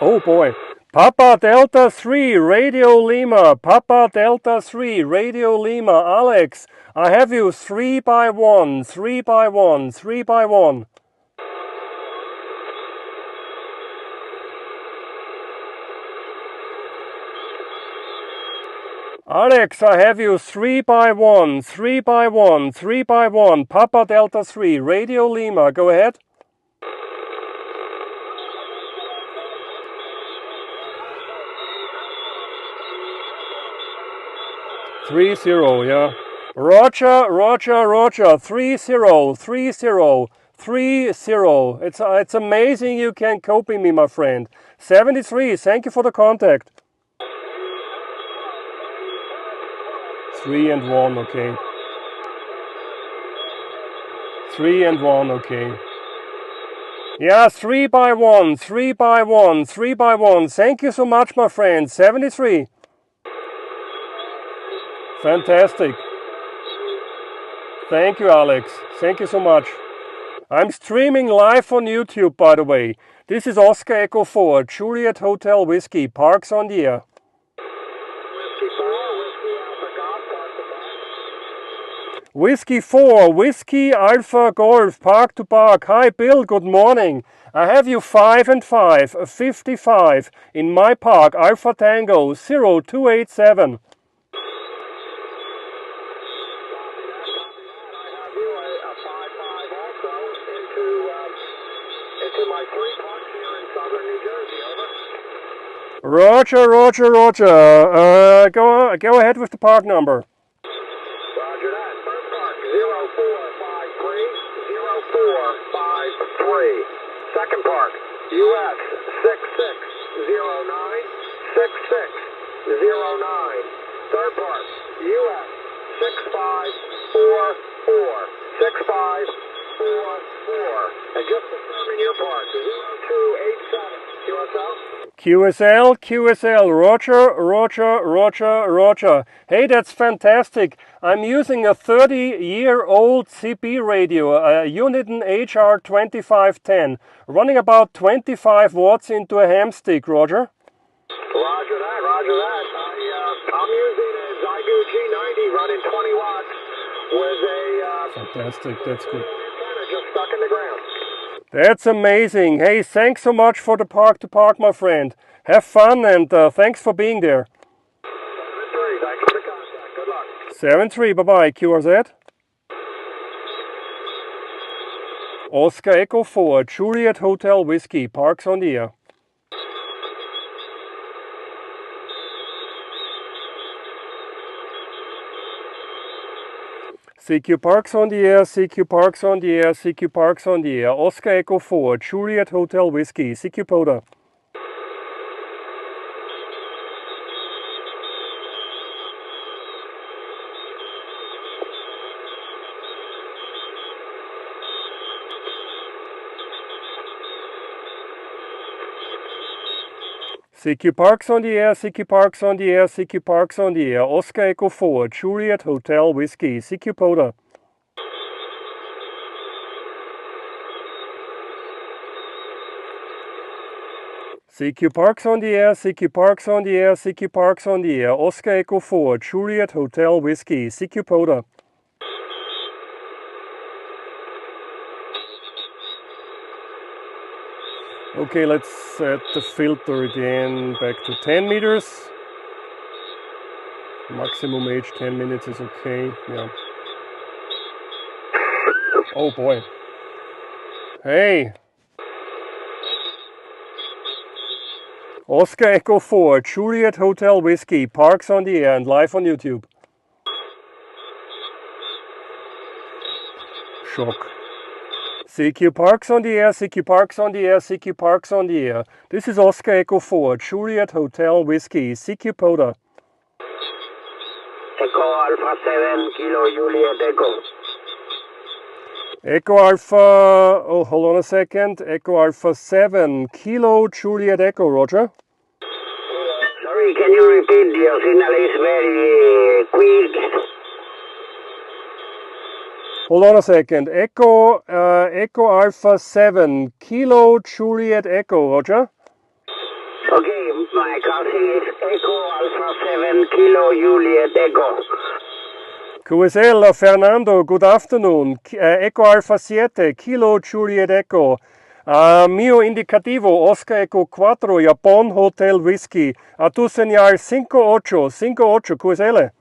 Oh boy. Papa Delta 3, Radio Lima. Papa Delta 3, Radio Lima. Alex, I have you 3 by 1, 3 by 1, 3 by 1. Alex, I have you 3 by 1, 3 by 1, 3 by 1. Papa Delta 3, Radio Lima. Go ahead. Three zero, yeah. Roger, 3-0, 3-0, 3-0. It's amazing you can copy me, my friend. 73, thank you for the contact. 3 and 1, okay. 3 and 1, okay. Yeah, 3 by 1, 3 by 1, 3 by 1. Thank you so much, my friend. 73. Fantastic. Thank you, Alex. Thank you so much. I'm streaming live on YouTube, by the way. This is Oscar Echo 4, Juliet Hotel Whiskey, Parks on the Air. Whiskey 4, Whiskey Alpha Golf, Park to Park. Hi, Bill, good morning. I have you 5 and 5, 55 in my park, Alpha Tango 0287. Roger. Go ahead with the park number. Roger that. First park, 0453. Second park, US 6609 6609. Third park, US 6544 6544. And just confirming your park, 0287. QSL, Roger. Hey, that's fantastic. I'm using a 30-year-old CB radio, a Uniden HR 2510, running about 25 watts into a ham stick, Roger. Roger that. I'm using a Zygo G90 running 20 watts with a... Fantastic, that's good. Antenna just stuck in the ground. That's amazing. Hey, thanks so much for the park to park, my friend. Have fun and thanks for being there. 7-3, thanks for the contact. Good luck. 7-3, bye-bye, QRZ. Oscar Echo 4, Juliet Hotel Whiskey, Parks on the Air. CQ Parks on the Air, CQ Parks on the Air, CQ Parks on the Air. Oscar Echo 4, Juliet Hotel Whiskey, CQ POTA. CQ Parks on the air, CQ Parks on the air, CQ Parks on the air. Oscar Echo 4, Juliet Hotel Whiskey, CQ POTA. CQ Parks on the air, CQ Parks on the air, CQ Parks on the air. Oscar Echo 4, Juliet Hotel Whiskey, CQ POTA. Okay, let's set the filter again back to 10 meters. Maximum age 10 minutes is okay, yeah. Oh boy. Hey! Oscar Echo 4, Juliet Hotel Whiskey, Parks on the air and live on YouTube. Shock. CQ Parks on the air, CQ Parks on the air, CQ Parks on the air. This is Oscar Echo 4, Juliet Hotel Whiskey, CQ POTA. Echo Alpha 7, Kilo Juliet Echo. Echo Alpha, oh hold on a second, Echo Alpha 7, Kilo Juliet Echo, Roger. Sorry, can you repeat? Your signal is very quick. Hold on a second, Echo Alpha 7, Kilo Juliet Echo, Roger. Okay, my cousin is Echo Alpha 7, Kilo Juliet Echo. QSL, Fernando, good afternoon. Echo Alpha 7, Kilo Juliet Echo. Mio indicativo, Oscar Echo 4, Japón Hotel Whiskey. A tu señal 58, QSL.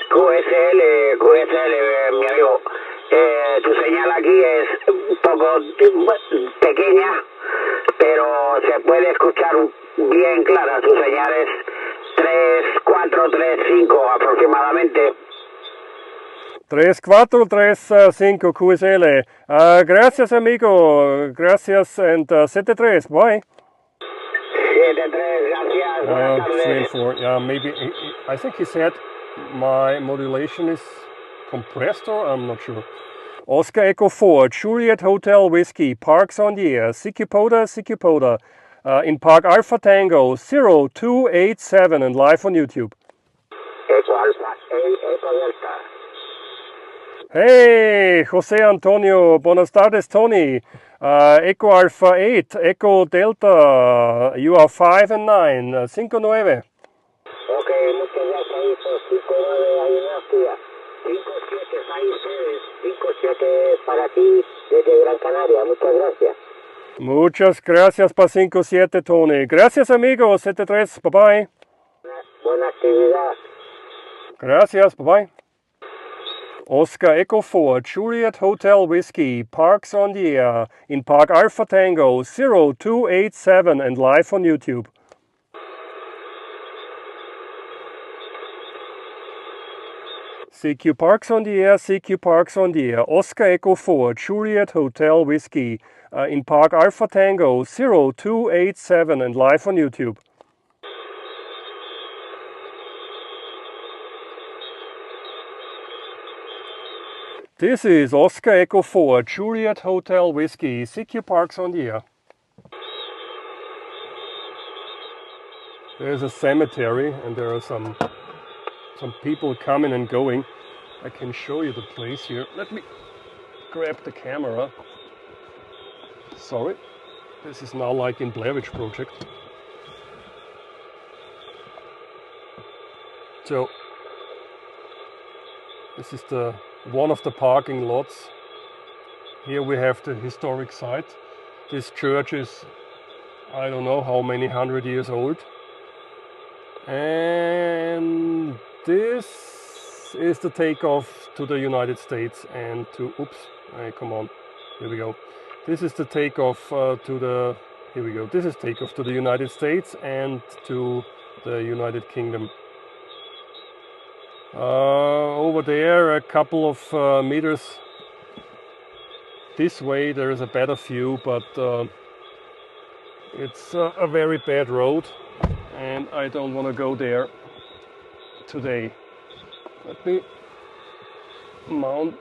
QSL, mi amigo. Tu señal aquí es un poco pequeña, pero se puede escuchar bien clara. Tu señal es 3435 aproximadamente. 3435 QSL. Gracias, amigo. Gracias and 73. Bye. 73, gracias. Buenas tardes. 3 and 4. Yeah, maybe. I think he said my modulation is compressed, or I'm not sure. Oscar Echo 4, Juliet Hotel Whiskey, Parks on the air, CQ POTA, in Park Alpha Tango 0287 and live on YouTube. Echo Alpha, Echo Delta. Hey, Jose Antonio, buenas tardes, Tony. Echo Alpha 8, Echo Delta, you are 5 and 9, 5-9. Ok, muchas gracias, 5-9 ahí en Austria. 5-7 países, 5-7 para ti desde Gran Canaria, muchas gracias. Muchas gracias para 5-7, Tony. Gracias, amigo, 7-3, bye bye. Buena actividad. Gracias, bye bye. Oscar Echo 4, Juliet Hotel Whiskey, Parks on the air, in Park Alpha Tango 0287 and live on YouTube. CQ Parks on the air, CQ Parks on the air. Oscar Echo 4, Juliet Hotel Whiskey, in Park Alpha Tango 0287 and live on YouTube. This is Oscar Echo 4, Juliet Hotel Whiskey, CQ Parks on the air. There's a cemetery and there are some people coming and going. I can show you the place here. Let me grab the camera. Sorry, this is now like in Blair Witch Project. So this is one of the parking lots. Here we have the historic site. This church is, I don't know how many 100 years old. And this is the takeoff to the United States and to, come on, here we go. This is the takeoff here we go. This is takeoff to the United States and to the United Kingdom. Over there, a couple of meters this way, there is a better view, but it's a very bad road and I don't want to go there today. Let me mount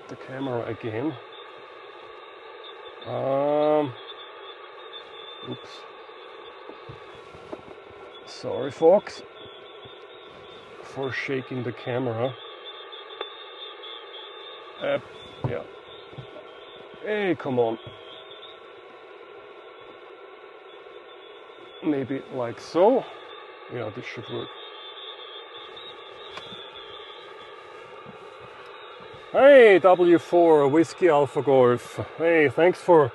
the camera again. Sorry folks for shaking the camera. Yeah. Hey, come on. Maybe like so. Yeah, this should work. Hey, W4 Whiskey Alpha Golf. Hey, thanks for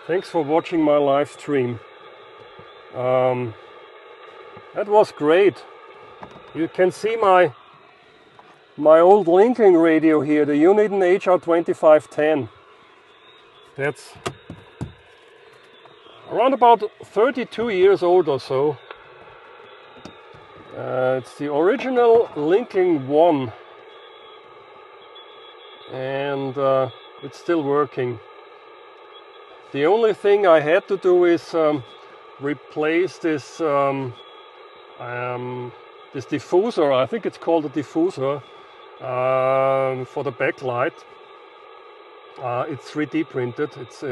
watching my live stream. That was great. You can see my old linking radio here, the Uniden HR 2510. That's around about 32 years old or so. It's the original linking 1, and it's still working. The only thing I had to do is replace this this diffuser. I think it's called a diffuser for the backlight. It's 3D printed. It's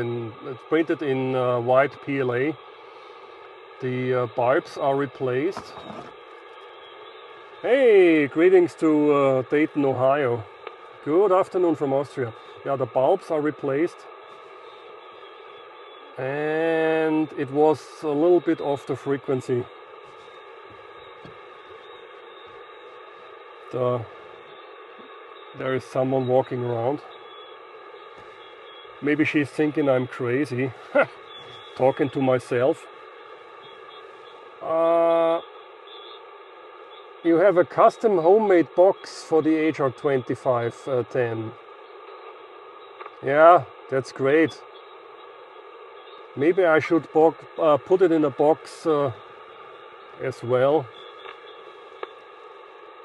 printed in white PLA. The bulbs are replaced. Hey, greetings to Dayton, Ohio. Good afternoon from Austria. Yeah, the bulbs are replaced. And it was a little bit off the frequency. There is someone walking around. Maybe she's thinking I'm crazy. Talking to myself. You have a custom homemade box for the HR 2510. Yeah, that's great. Maybe I should put it in a box as well.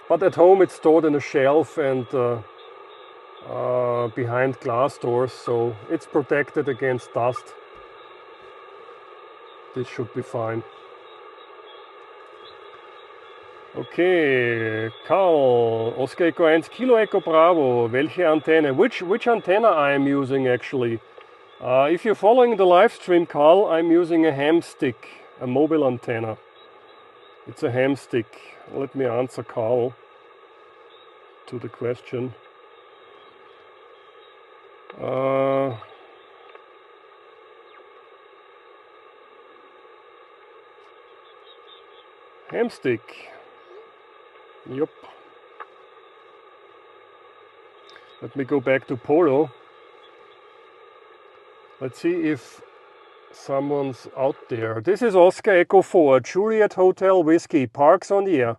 But at home it's stored in a shelf and behind glass doors, so it's protected against dust. This should be fine. Okay, Karl, Oscar Echo 1, Kilo Echo Bravo, welche Antenne? Which antenna I am using actually? If you're following the live stream, Karl, I'm using a ham stick, a mobile antenna. It's a ham stick. Let me answer Karl to the question. Ham stick. Yep. Let me go back to Polo. Let's see if someone's out there. This is Oscar Echo 4, Juliet Hotel Whiskey, Parks on the Air.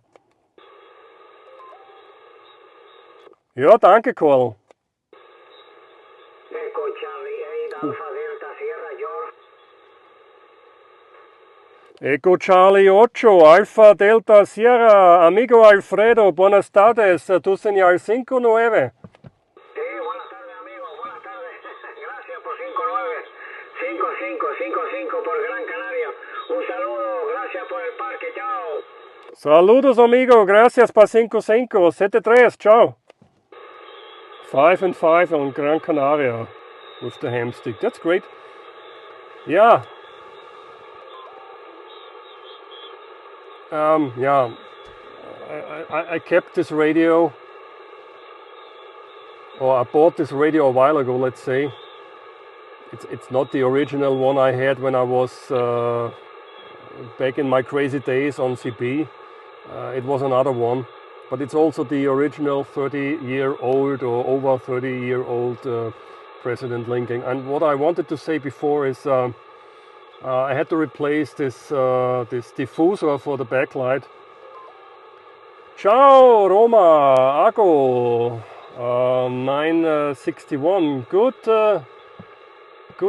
Ja, danke, Karl. Echo Charlie 8, Alpha Delta Sierra George. Echo Charlie 8, Alfa Delta Sierra, amigo Alfredo, buenas tardes, tu señal 59. Sí, buenas tardes, amigo, buenas tardes. Gracias por 59. 5555 por Gran Canaria. Un saludo, gracias por el parque, chao. Saludos, amigo, gracias pa 55, 73, ciao. 5 and 5 on Gran Canaria with the ham stick, that's great. Yeah. Yeah, I kept this radio, or I bought this radio a while ago, let's say. It's not the original one I had when I was back in my crazy days on CB. It was another one, but it's also the original 30-year-old or over 30-year-old President linking. And what I wanted to say before is I had to replace this diffuser for the backlight. Ciao, Roma, Ago, 961. Good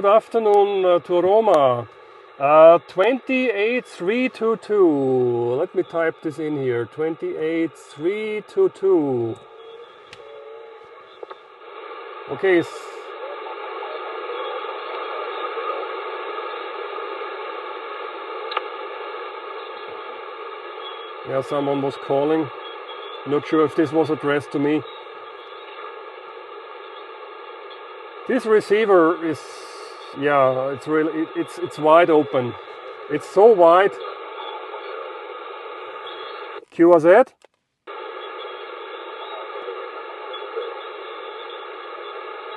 afternoon to Roma. 28322. Let me type this in here. 28322. Okay. Yeah, someone was calling. Not sure if this was addressed to me. This receiver is, yeah, it's really, it's wide open. It's so wide. QRZ?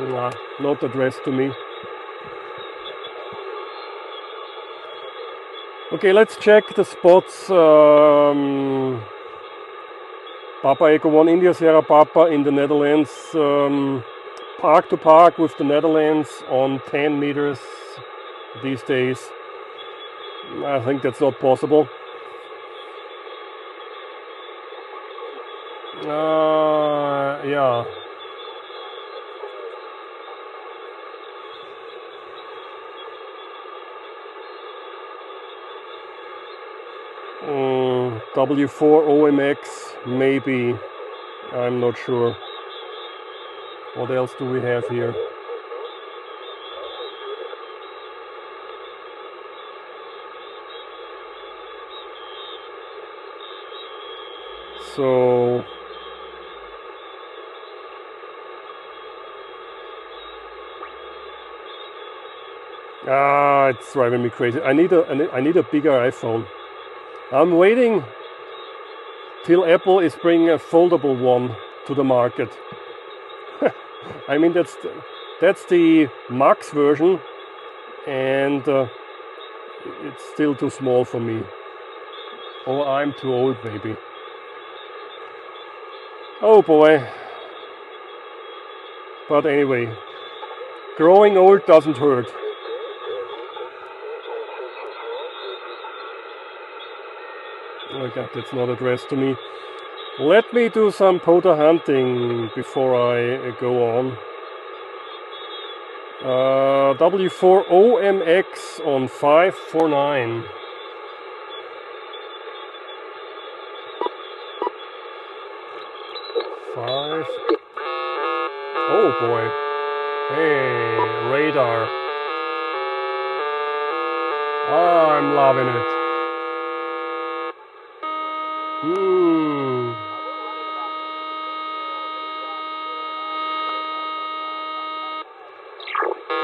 Nah, not addressed to me. Okay, let's check the spots. Papa Echo 1 India Sierra Papa in the Netherlands. Park to park with the Netherlands on 10 meters these days. I think that's not possible. Yeah. W4 OMX, maybe. I'm not sure. What else do we have here? So it's driving me crazy. I need a bigger iPhone. I'm waiting till Apple is bringing a foldable one to the market. I mean, that's the Max version, and it's still too small for me. Or I'm too old, maybe. Oh boy. But anyway, growing old doesn't hurt. Oh God, that's not addressed to me. Let me do some POTA hunting before I go on. W4 OMX on 549. Oh boy. Hey, radar. Oh, I'm loving it.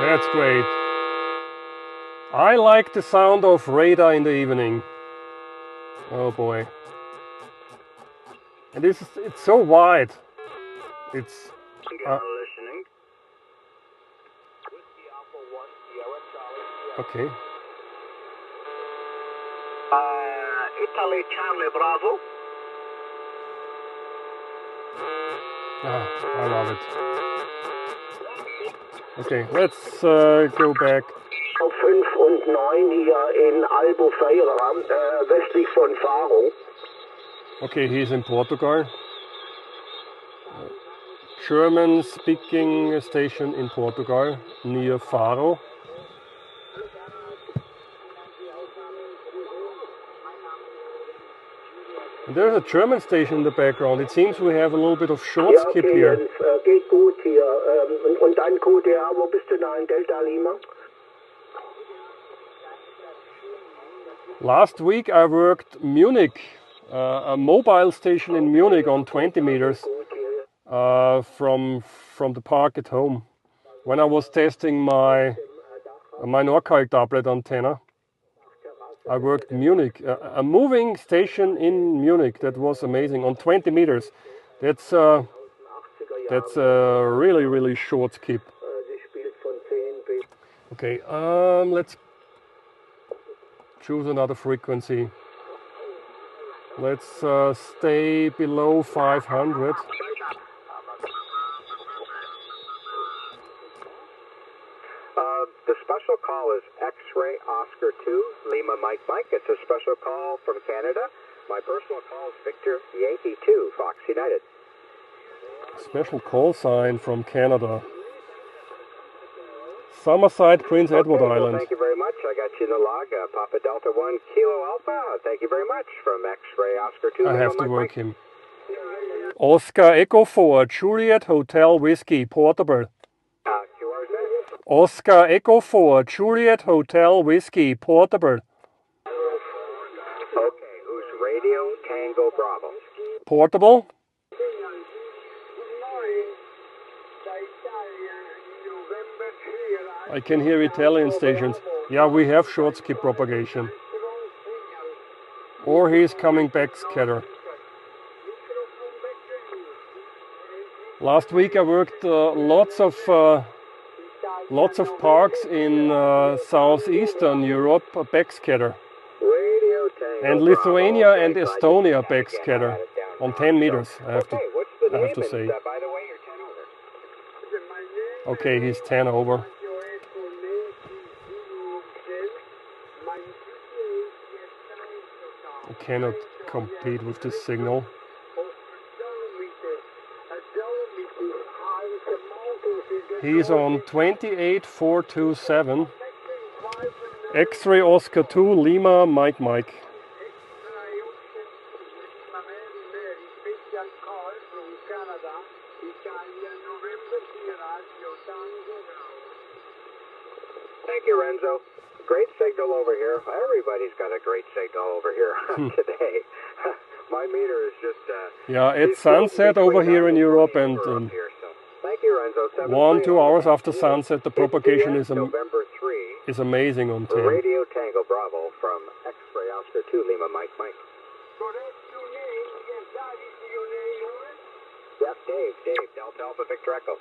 That's great. I like the sound of radar in the evening. Oh boy. And it's so wide. It's okay. Italy Charlie Bravo. I love it. Okay, let's go back. 5 und 9 hier in Albufeira, westlich von Faro. Okay, he's in Portugal. German speaking station in Portugal, near Faro. And there's a German station in the background. It seems we have a little bit of short skip here. Geht gut hier. Und dann QTA, wo bist du da in Delta Lima? Last week I worked Munich, a mobile station in Munich on 20 meters from the park at home. When I was testing my Norcal tablet antenna, I worked Munich, a moving station in Munich. That was amazing on 20 meters. That's a really short skip. Okay, let's choose another frequency. Let's stay below 500. The special call is X-Ray Oscar 2, Lima Mike Mike. It's a special call from Canada. My personal call is Victor Yankee 2, Fox United. Special call sign from Canada. Summerside, Prince Edward Island. Well, thank you very much. I got you in the log. Papa Delta 1 Kilo Alpha. Thank you very much from X-Ray Oscar 2. I have to work him. Oscar Echo 4, Juliet Hotel Whiskey, Portable. Oscar Echo 4, Juliet Hotel Whiskey, Portable. Okay, who's Radio Tango Bravo? Portable. I can hear Italian stations. Yeah, we have short skip propagation. Or he's coming back scatter. Last week I worked lots of parks in southeastern Europe, backscatter, and Lithuania and Estonia backscatter on 10 meters. I have to say. Okay, he's 10 over. I cannot compete with this signal. He's on 28427. X-ray Oscar 2 Lima Mike. Thank you, Renzo. Great signal over here. Everybody's got a great signal over here today. My meter is just... yeah, it's sunset over here in Europe, and thank you, Renzo. 2 hours after sunset, the propagation is amazing on 10. Radio Tango Bravo from X-ray Oscar 2 Lima Mike. Yes, Dave, Delta Alpha Victor Echo.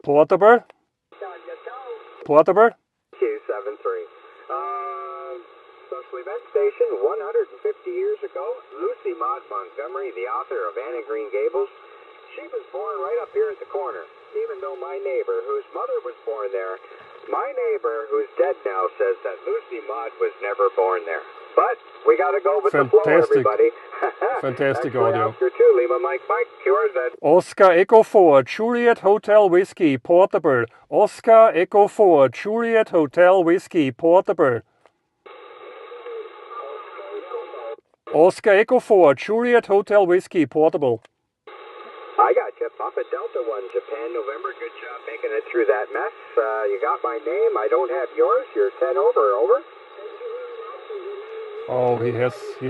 Portable. 273. Special event station, 150 years ago, Lucy Maud Montgomery, the author of Anne of Green Gables, she was born right up here at the corner, even though my neighbor, whose mother was born there, my neighbor, who's dead now, says that Lucy Maud was never born there. But we got to go with the flow, everybody. Fantastic audio. Oscar 2, Lima Mike, QRZ. Oscar Echo 4, Juliet Hotel Whiskey, Portable. Oscar Echo 4, Juliet Hotel Whiskey, Portable. Oscar Echo 4, Juliet Hotel Whiskey, Portable. I got you. Papa Delta 1, Japan, November. Good job making it through that mess. You got my name. I don't have yours. You're 10 over. Oh, he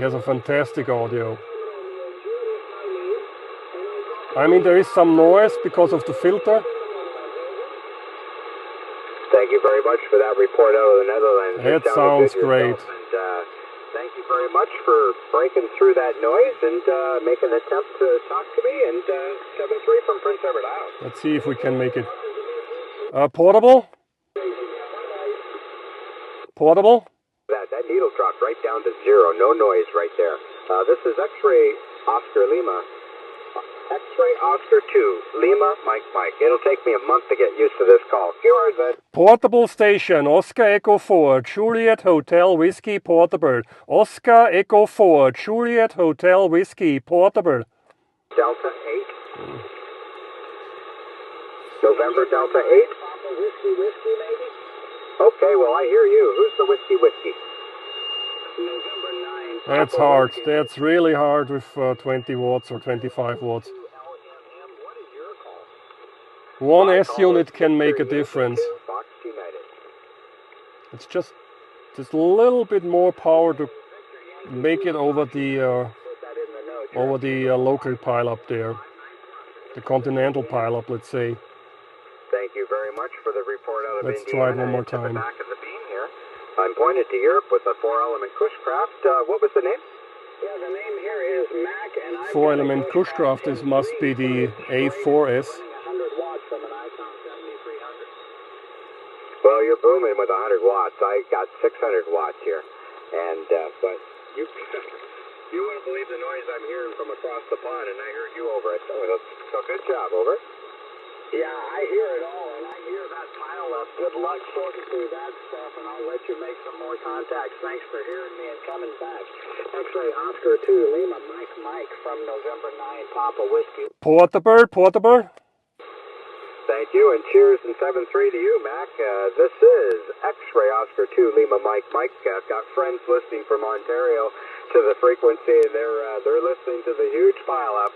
has a fantastic audio. I mean, there is some noise because of the filter. Thank you very much for that report out of the Netherlands. It sounds great. And, thank you very much for breaking through that noise and making an attempt to talk to me. And 7-3 from Prince Edward Island. Let's see if we can make it. Portable? That needle dropped right down to 0. No noise right there. This is X-ray Oscar Lima. X-ray Oscar 2 Lima Mike. It'll take me a month to get used to this call. QRZ. Portable station, Oscar Echo 4, Juliet Hotel Whiskey, Portable. Oscar Echo 4, Juliet Hotel Whiskey, Portable. Delta 8. November Delta 8. Papa Whiskey maybe? Okay, well I hear you. Who's the whiskey? November 9. That's hard. That's really hard with 20 watts or 25 watts. One S unit can make a difference. It's just a little bit more power to make it over the local pile up there, the continental pile up, let's say. Thank you very much for the report out of Let's Indiana. try it one more time. Back of the beam here. I'm pointed to Europe with a 4-element Cushcraft. What was the name? Yeah, the name here is Mac, and 4-element Cushcraft. This must be the A4S. 100 watts from an Icon 7300. Well, you're booming with 100 watts. I got 600 watts here, and but you wouldn't believe the noise I'm hearing from across the pond, and I heard you over it. So good job, over. Yeah, I hear it all, and I hear that pile up. Good luck sorting through that stuff, and I'll let you make some more contacts. Thanks for hearing me and coming back. X-ray Oscar 2 Lima Mike from November 9 Papa Whiskey. Portable. Thank you, and cheers and 7-3 to you, Mac. This is X-ray Oscar 2 Lima Mike. I've got friends listening from Ontario to the frequency, and they're listening to the huge pile up.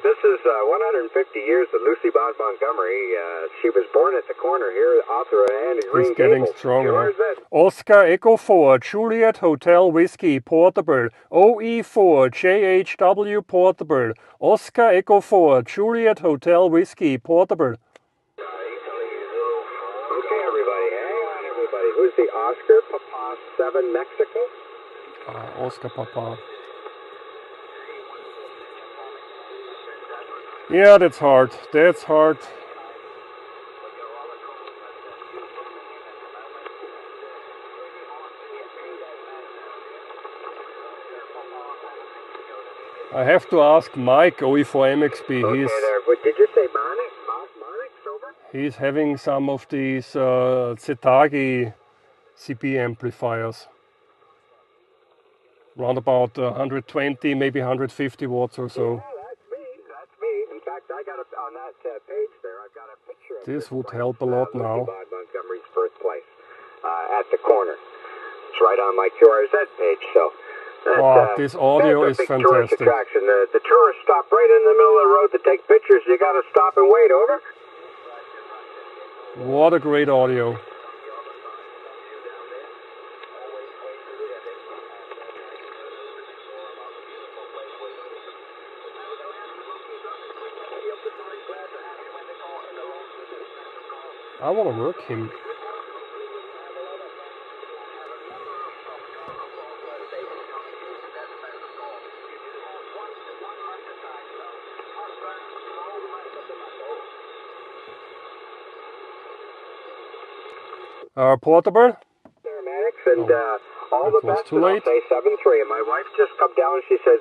This is 150 years of Lucy Maud Montgomery. She was born at the corner here, author of Anne of Green Gables. He's getting stronger. Oscar Echo 4, Juliet Hotel Whiskey, Portable. OE4, JHW, Portable. Oscar Echo 4, Juliet Hotel Whiskey, Portable. Okay, everybody, hang on, everybody. Who's the Oscar Papa 7 Mexico? Oscar Papa. Yeah, that's hard. That's hard. I have to ask Mike, OE4MXB. Okay, there. What, did you say Monix? Monix, over? He's having some of these Zetagi CP amplifiers. Around about 120, maybe 150 watts or so. Yeah, that's me. That's me. In fact, I got on that page there, I've got a picture of this would help a lot now. Montgomery's birthplace at the corner. It's right on my QRZ page, so... Wow, this audio is fantastic. Tourist attraction. The tourists stop right in the middle of the road to take pictures. You got to stop and wait, over. What a great audio. I want to work him. Portable? And all the best, and I'll say 7-3. And my wife just come down and she says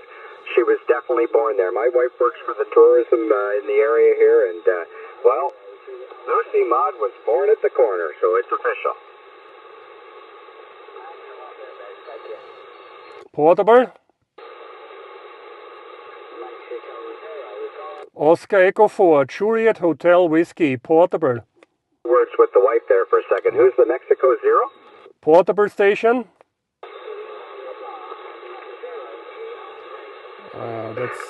she was definitely born there. My wife works for the tourism in the area here, and, well, Lucy Maud was born at the corner, so it's official. Portable? Oscar Echo 4, Juliet Hotel Whiskey, portable. Words with the wife there for a second. Who's the Mexico Zero? Portable station. That's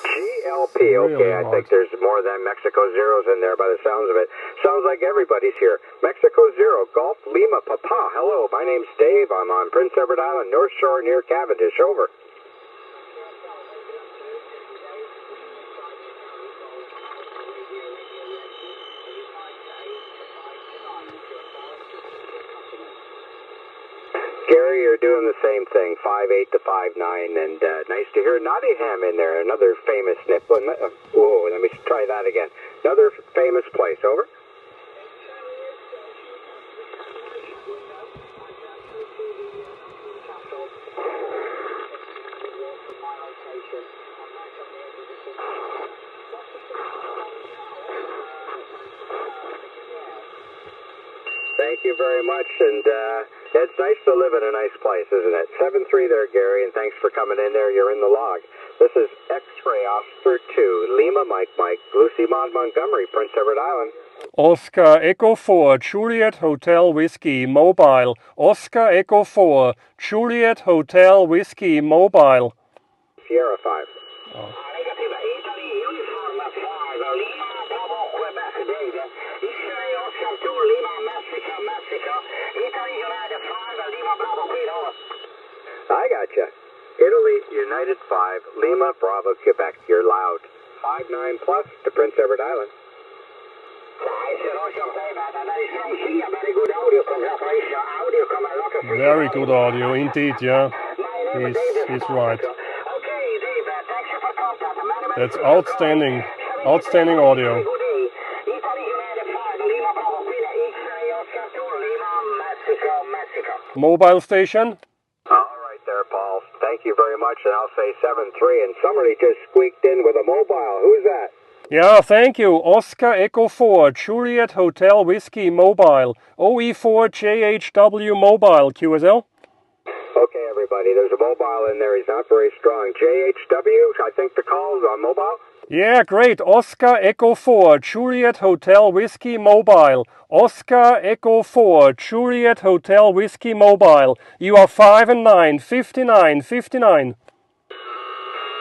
GLP. really Okay, I think there's more than Mexico Zeros in there by the sounds of it. Sounds like everybody's here. Mexico Zero, Golf Lima Papa. Hello, my name's Dave. I'm on Prince Edward Island, North Shore near Cavendish. Over. Gary, you're doing the same thing, 5'8" to 5'9", and nice to hear Nottingham in there, another famous snip. Whoa, let me try that again. Another famous place, over. Thank you very much, and it's nice to live in a nice place, isn't it? 7-3 there, Gary, and thanks for coming in there. You're in the log. This is X-Ray Oscar 2, Lima Mike, Lucy Maud Montgomery, Prince Edward Island. Oscar Echo 4, Juliet Hotel Whiskey, mobile. Oscar Echo 4, Juliet Hotel Whiskey, mobile. Sierra 5. Oh. I gotcha. Italy, United 5, Lima, Bravo, Quebec. You're loud. 5-9 plus to Prince Edward Island. Very good audio, indeed, yeah. He's right. That's outstanding. Outstanding audio. Mobile station? All right there, Paul. Thank you very much, and I'll say 7-3. And somebody just squeaked in with a mobile. Who's that? Yeah, thank you. Oscar Echo 4, Juliet Hotel Whiskey Mobile. OE4JHW Mobile, QSL. Okay, everybody. There's a mobile in there. He's not very strong. JHW, I think the call is on mobile. Yeah, great. Oscar Echo 4, Juliet Hotel Whiskey Mobile. Oscar Echo 4, Juliet Hotel Whiskey Mobile. You are 5 and 9, 59, 59.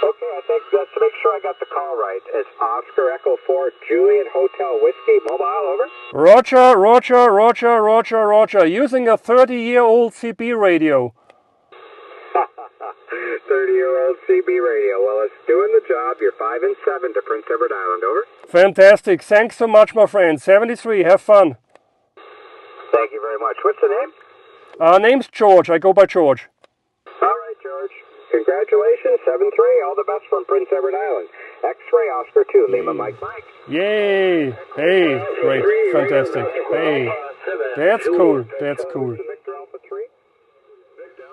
Okay, I think to make sure I got the call right, it's Oscar Echo 4, Juliet Hotel Whiskey Mobile, over. Roger. Using a 30-year-old CB radio. 30-year-old CB radio. Well, it's doing the job. You're 5 and 7 to Prince Edward Island, over. Fantastic. Thanks so much, my friend. 73. Have fun. Thank you very much. What's the name? Name's George. I go by George. All right, George. Congratulations, 7-3. All the best from Prince Edward Island. X-ray Oscar 2, Lima Mike Mike. Yay! Hey, great, fantastic. Hey, that's cool. That's cool.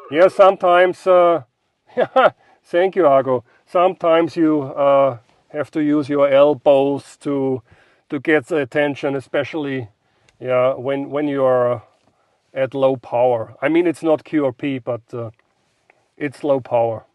Yeah, sometimes. Thank you, Argo. Sometimes you have to use your elbows to get the attention, especially when you are at low power. I mean, it's not QRP, but it's low power.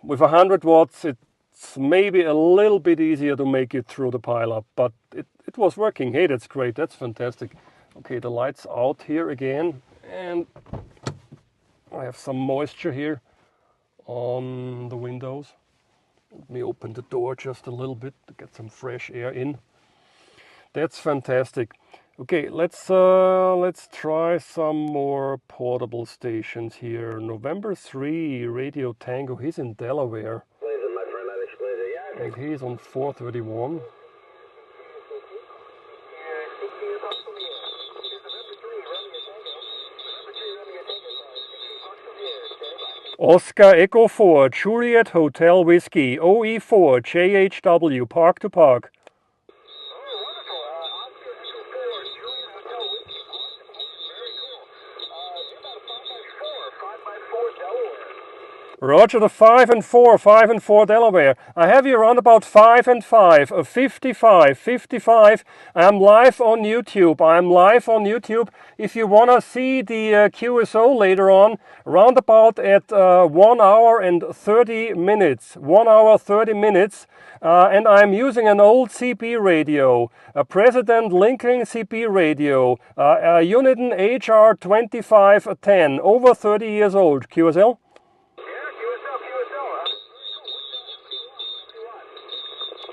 With 100 watts, it's maybe a little bit easier to make it through the pile-up, but it was working. Hey, that's great. That's fantastic. Okay, the light's out here again, and I have some moisture here on the windows. Let me open the door just a little bit to get some fresh air in. That's fantastic. Okay, let's try some more portable stations here. November 3, Radio Tango. He's in Delaware. And he's on 431. Oscar Echo 4, Juliet Hotel Whiskey, OE4, JHW, Park to Park. Roger, the 5 and 4 Delaware. I have you around about 5 and 5, 55. I'm live on YouTube. If you want to see the QSO later on, round about at 1 hour and 30 minutes. 1 hour, 30 minutes. And I'm using an old CB radio, a President Lincoln CB radio, a Uniden HR 2510, over 30 years old. QSL?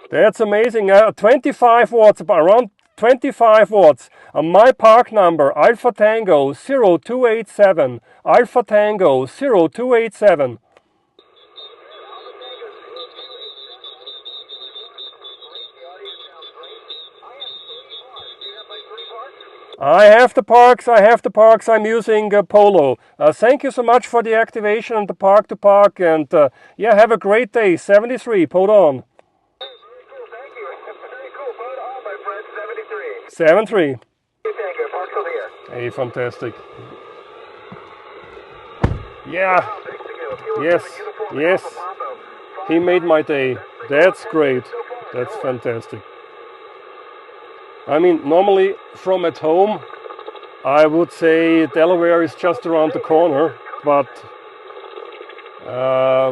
That's amazing. 25 watts, around 25 watts. My park number, Alpha Tango 0287. Alpha Tango 0287. I have the parks. I'm using Polo. Thank you so much for the activation and the park to park. And yeah, have a great day. 73, POTA on. 7-3. Hey, fantastic. Yeah. Yes. He made my day. That's great. That's fantastic. I mean, normally from at home, I would say Delaware is just around the corner, but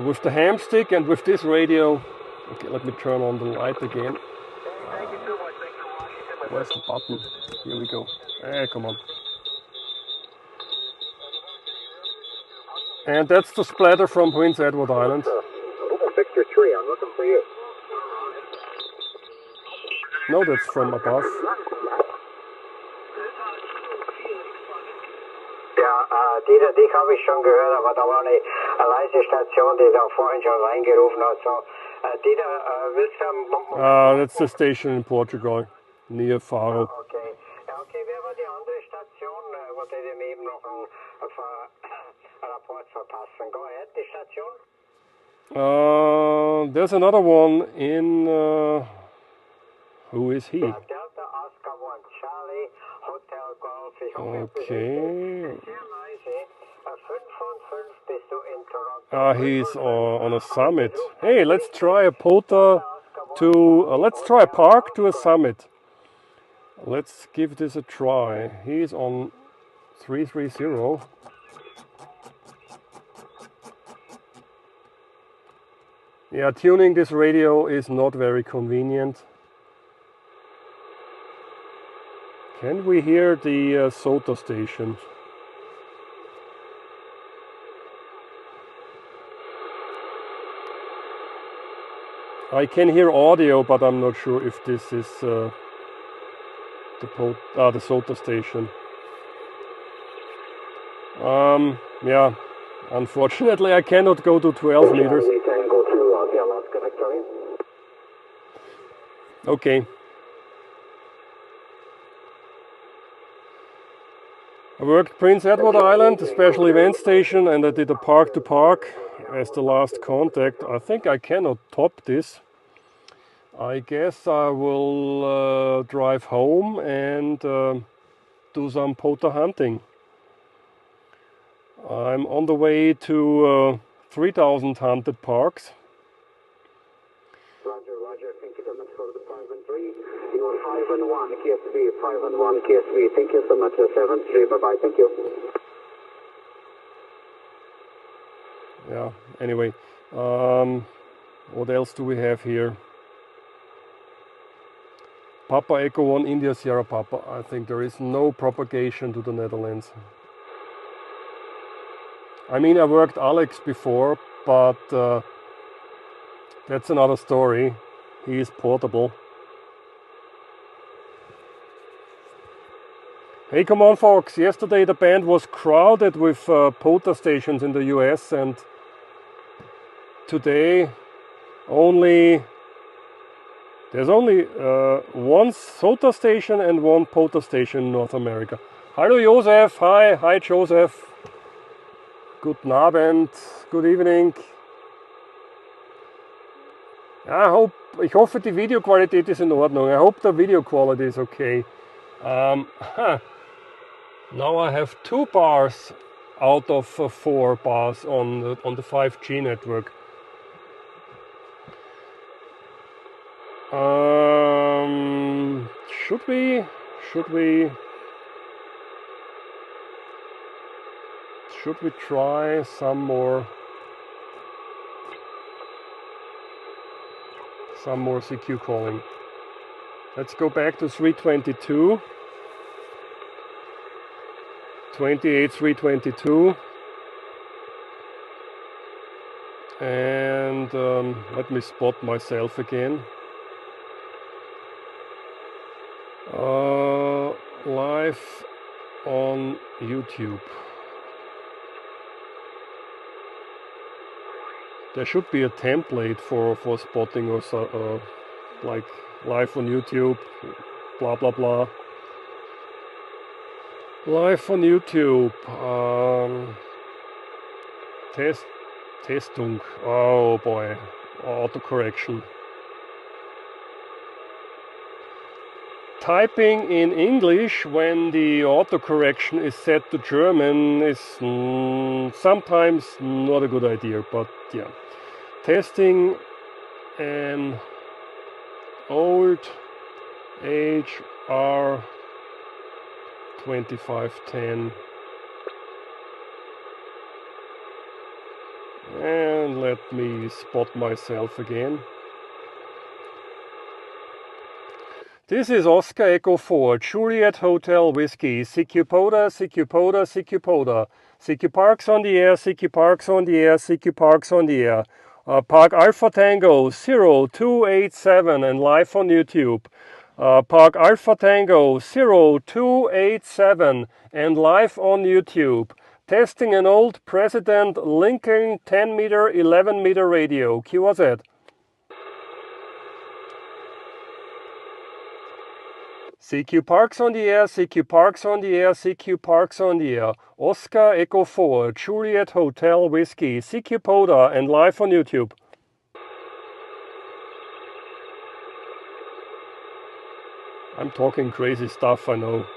with the ham stick and with this radio, okay, let me turn on the light again. Where's the button? Here we go. Hey, come on. And that's the splatter from Prince Edward Island. Victor 3, I'm looking for you. No, that's from above. Ja, die habe ich schon gehört, aber da war eine leise Station, die da vorhin schon reingerufen hat. So, willst du... That's the station in Portugal, near Faro. Okay. Ja, okay, wer war die andere Station, wo die dem eben noch einen Rapport verpassen? Go ahead, die Station? There's another one in... who is he? Delta Oscar 1 Charlie Hotel Golf. Ich okay. Bist du in Toronto. He's on a summit. Hey, let's try a POTA to... let's try a park to a summit. Let's give this a try. He's on 330. Yeah, tuning this radio is not very convenient. Can we hear the SOTA station? I can hear audio, but I'm not sure if this is the SOTA station. Yeah, unfortunately I cannot go to 12 meters. I worked Prince Edward Island, a special event station, and I did a park-to-park as the last contact. I think I cannot top this. I guess I will drive home and do some POTA hunting. I'm on the way to 3,000 hunted parks. Roger, roger. Thank you so much for the 5 and 3. You are 5 and 1, KSB, 5 and 1, KSB. Thank you so much, 7-3. Bye-bye, thank you. Yeah, anyway, what else do we have here? Papa Echo 1, India Sierra Papa. I think there is no propagation to the Netherlands. I mean, I worked Alex before, but that's another story. He is portable. Hey, come on, folks. Yesterday the band was crowded with POTA stations in the US, and today there's only one SOTA station and one POTA station in North America. Hallo Josef, hi Joseph. Guten Abend, good evening. Ja, ich hoffe die Videoqualität ist in Ordnung. I hope the video quality is okay. Now I have 2 bars out of 4 bars on the 5G network. Should we try some more CQ calling? Let's go back to 322. 28322, and let me spot myself again. Live on YouTube. There should be a template for spotting or so, like live on YouTube, blah blah blah. Live on YouTube. Testung. Oh boy. Autocorrection. Typing in English when the autocorrection is set to German is sometimes not a good idea, but yeah. Testing an old HR 2510, and let me spot myself again. This is Oscar Echo 4, Juliet Hotel Whiskey, CQ POTA, CQ POTA, CQ POTA. CQ Parks on the air, CQ Parks on the air, CQ Parks on the air. Park Alpha Tango 0287 and live on YouTube. Park Alpha Tango 0287 and live on YouTube. Testing an old President Lincoln 10 meter, 11 meter radio. QZ. CQ Parks on the air, CQ Parks on the air, CQ Parks on the air. Oscar Echo 4, Juliet Hotel Whiskey, CQ POTA and live on YouTube. I'm talking crazy stuff, I know.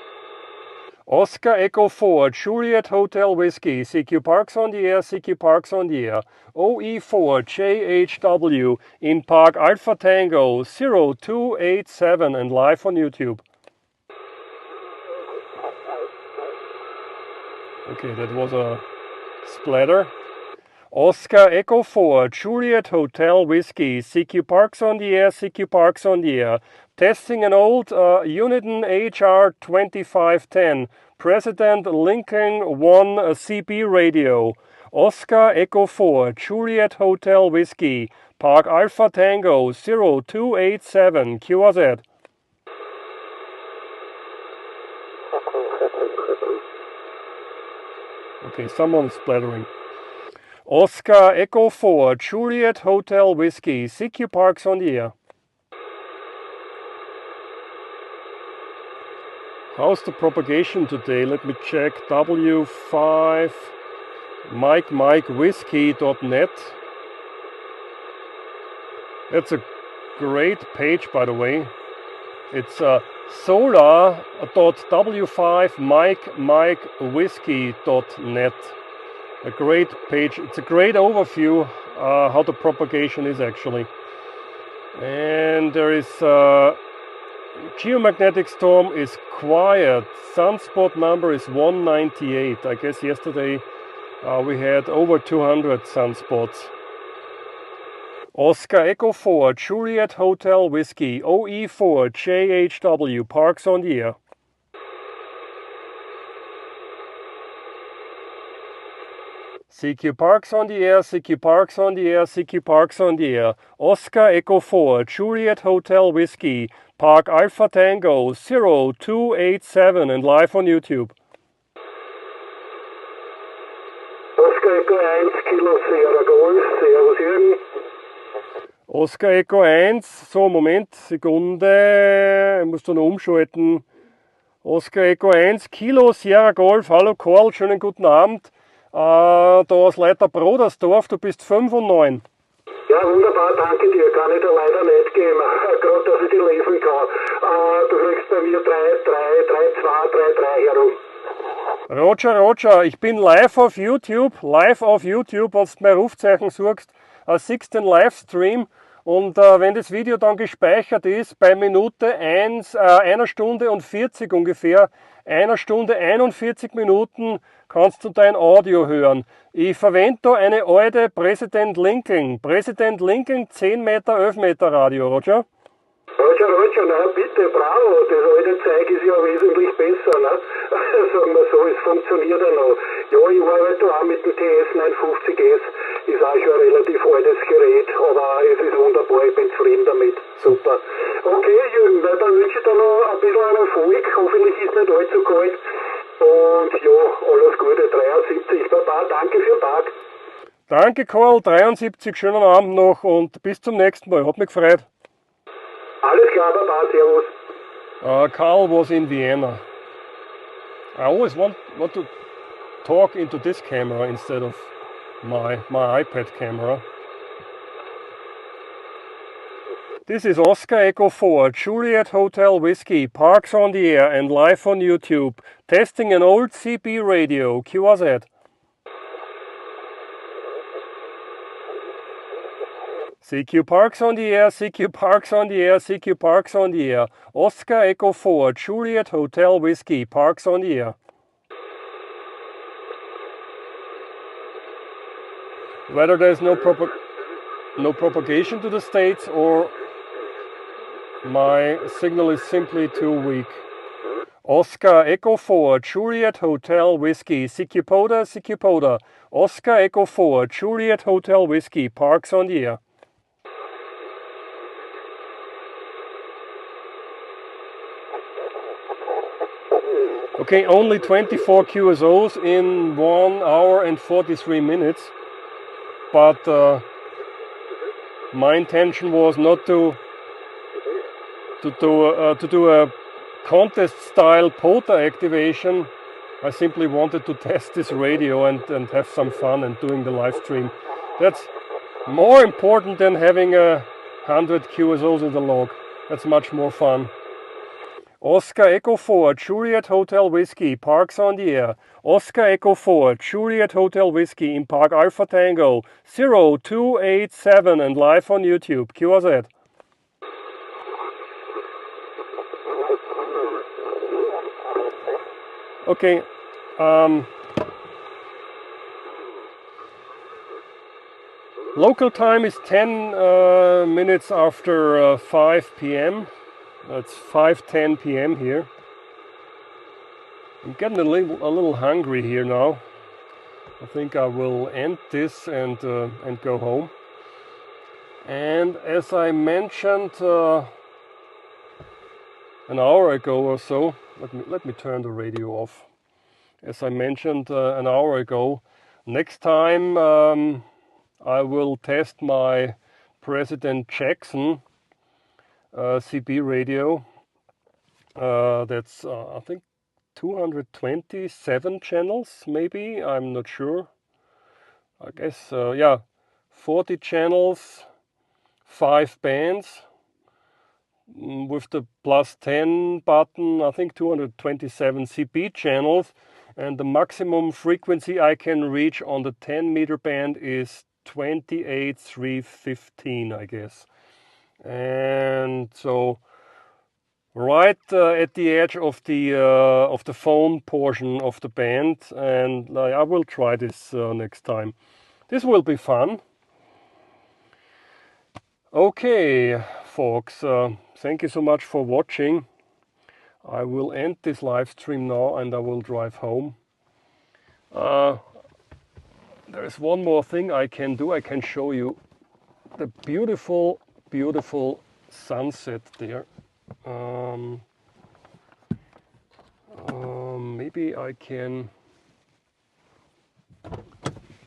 Oscar Echo 4, Juliet Hotel Whiskey, CQ Parks on the air, CQ Parks on the air. OE4 JHW in Park Alpha Tango 0287 and live on YouTube. Okay, that was a splatter. Oscar Echo 4, Juliet Hotel Whiskey, CQ Parks on the air, CQ Parks on the air. Testing an old Uniden HR 2510, President Lincoln 1 CB radio. Oscar Echo 4, Juliet Hotel Whiskey, Park Alpha Tango 0287, QZ. Okay, someone's splattering. Oscar Echo 4, Juliet Hotel Whiskey, CQ Parks on the air. How's the propagation today? Let me check. W5 whiskey.net. That's a great page, by the way. It's solar.w5whiskey.net. A great page. It's a great overview how the propagation is actually. And there is geomagnetic storm is quiet. Sunspot number is 198. I guess yesterday we had over 200 sunspots. Oscar Echo 4, Juliet Hotel Whiskey, OE4, JHW, Parks on the Air. CQ Parks on the Air, CQ Parks on the Air, CQ Parks on the Air. Oscar Echo 4, Juliet Hotel Whiskey, Park Alpha Tango 0287 and live on YouTube. Oscar Echo 1, Kilo Sierra Golf, Servus Jürgen. Oscar Echo 1, so Moment, Sekunde, ich muss da noch umschalten. Oscar Echo 1, Kilo Sierra Golf, hallo Karl, schönen guten Abend. Da aus Leiter Brodersdorf, du bist 5 und 9. Ja, wunderbar, danke dir, kann ich dir leider nicht geben, gerade dass ich die lesen kann. Du kriegst bei mir 3-2-3-3 herum. Roger, ich bin live auf YouTube, wenn du mein Rufzeichen suchst, 16 Livestream. Und wenn das Video dann gespeichert ist, bei Minute 1, 1 Stunde und 40 ungefähr, 1 Stunde 41 Minuten kannst du dein Audio hören. Ich verwende da eine alte President Lincoln 10 Meter, 11 Meter Radio, Roger? Roger, na bitte, bravo, das alte Zeug ist ja wesentlich besser, ne? Sagen wir so, es funktioniert ja noch. Ja, ich arbeite auch mit dem TS950S, ist auch schon ein relativ altes Gerät, aber es ist wunderbar, ich bin zufrieden damit, super. Okay, Jürgen, dann wünsche ich dir noch ein bisschen einen Erfolg, hoffentlich ist es nicht allzu kalt und ja, alles Gute, 73, Baba, danke für den Tag. Danke Karl, 73, schönen Abend noch und bis zum nächsten Mal, hat mich gefreut. Alles klar, Baba, servus. Carl was in Vienna. I always want to talk into this camera instead of my iPad camera. This is Oscar Echo 4, Juliet Hotel Whiskey, Parks on the Air and live on YouTube, testing an old CB radio, QRZ. CQ Parks on the Air, CQ Parks on the Air, CQ Parks on the Air. Oscar Echo 4, Juliet Hotel Whiskey, Parks on the Air. Whether there's no propagation to the States or my signal is simply too weak. Oscar Echo 4, Juliet Hotel Whiskey, CQ POTA. Oscar Echo 4, Juliet Hotel Whiskey, Parks on the Air. Okay, only 24 QSOs in 1 hour and 43 minutes, but my intention was not to do a contest-style POTA activation. I simply wanted to test this radio and have some fun and doing the live stream. That's more important than having 100 QSOs in the log. That's much more fun. Oscar Echo 4, Juliet Hotel Whiskey, Parks on the Air. Oscar Echo 4, Juliet Hotel Whiskey in Park Alpha Tango 0287 and live on YouTube. QRZ. Okay. Local time is 10 minutes after 5 p.m. It's 5:10 p.m. here. I'm getting a little hungry here now. I think I will end this and go home. And as I mentioned an hour ago or so, let me turn the radio off. As I mentioned an hour ago, next time I will test my President Jackson CB radio. That's I think 227 channels, maybe, I'm not sure. I guess, yeah, 40 channels, 5 bands. With the +10 button, I think 227 CP channels, and the maximum frequency I can reach on the 10 meter band is 28,315, I guess. And so right at the edge of the phone portion of the band, and I will try this next time. This will be fun. Okay, folks, thank you so much for watching. I will end this live stream now and I will drive home. There is one more thing I can do. I can show you the beautiful, beautiful sunset there. Maybe I can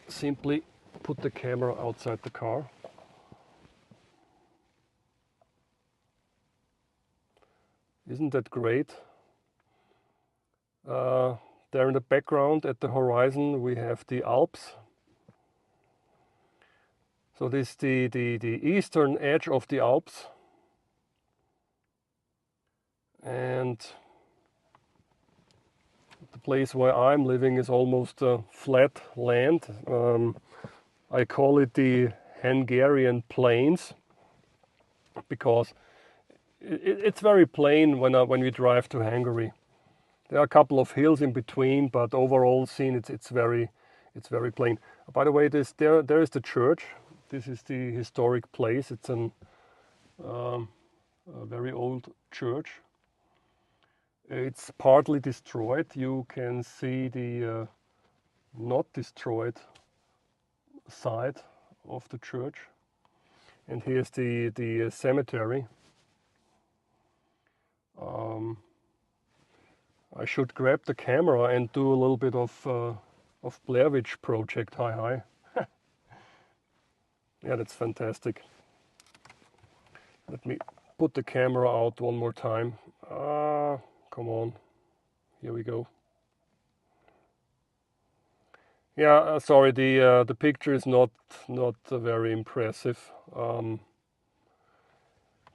simply put the camera outside the car. Isn't that great? There in the background at the horizon we have the Alps. So this is the eastern edge of the Alps. And the place where I'm living is almost flat land. I call it the Hungarian Plains because it's very plain when we drive to Hungary. There are a couple of hills in between, but overall seen it's very plain. By the way, there is the church. This is the historic place. It's a very old church. It's partly destroyed. You can see the not destroyed side of the church. And here's the cemetery. I should grab the camera and do a little bit of Blair Witch Project. Hi. Yeah, that's fantastic. Let me put the camera out one more time. Come on. Here we go. Yeah, sorry, the picture is not very impressive.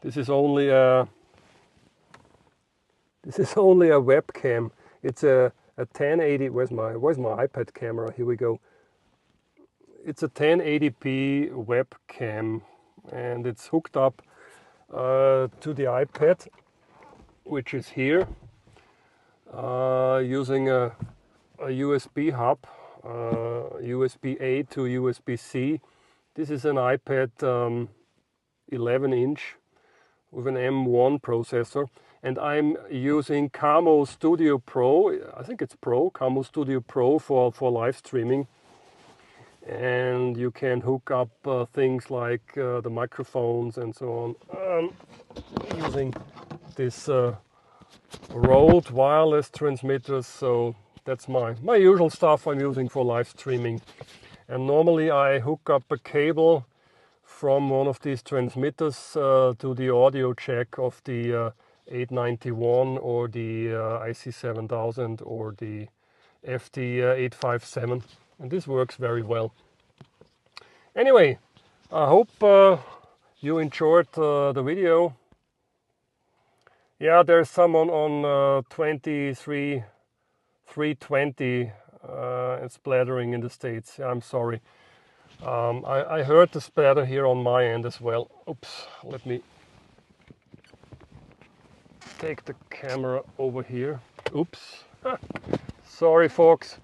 This is only a webcam. It's a 1080. Where's my iPad camera? Here we go. It's a 1080p webcam, and it's hooked up to the iPad, which is here, using a USB hub, USB-A to USB-C. This is an iPad 11-inch with an M1 processor. And I'm using Camo Studio Pro, I think it's Pro, Camo Studio Pro for live streaming. And you can hook up things like the microphones and so on, using this Rode wireless transmitters. So that's my usual stuff I'm using for live streaming. And normally I hook up a cable from one of these transmitters to the audio jack of the 891 or the IC7000 or the FT857, and this works very well. Anyway, I hope you enjoyed the video. Yeah, there's someone on 23,320 splattering in the States. I'm sorry. I heard the splatter here on my end as well. Oops, let me take the camera over here. Oops. Sorry, folks.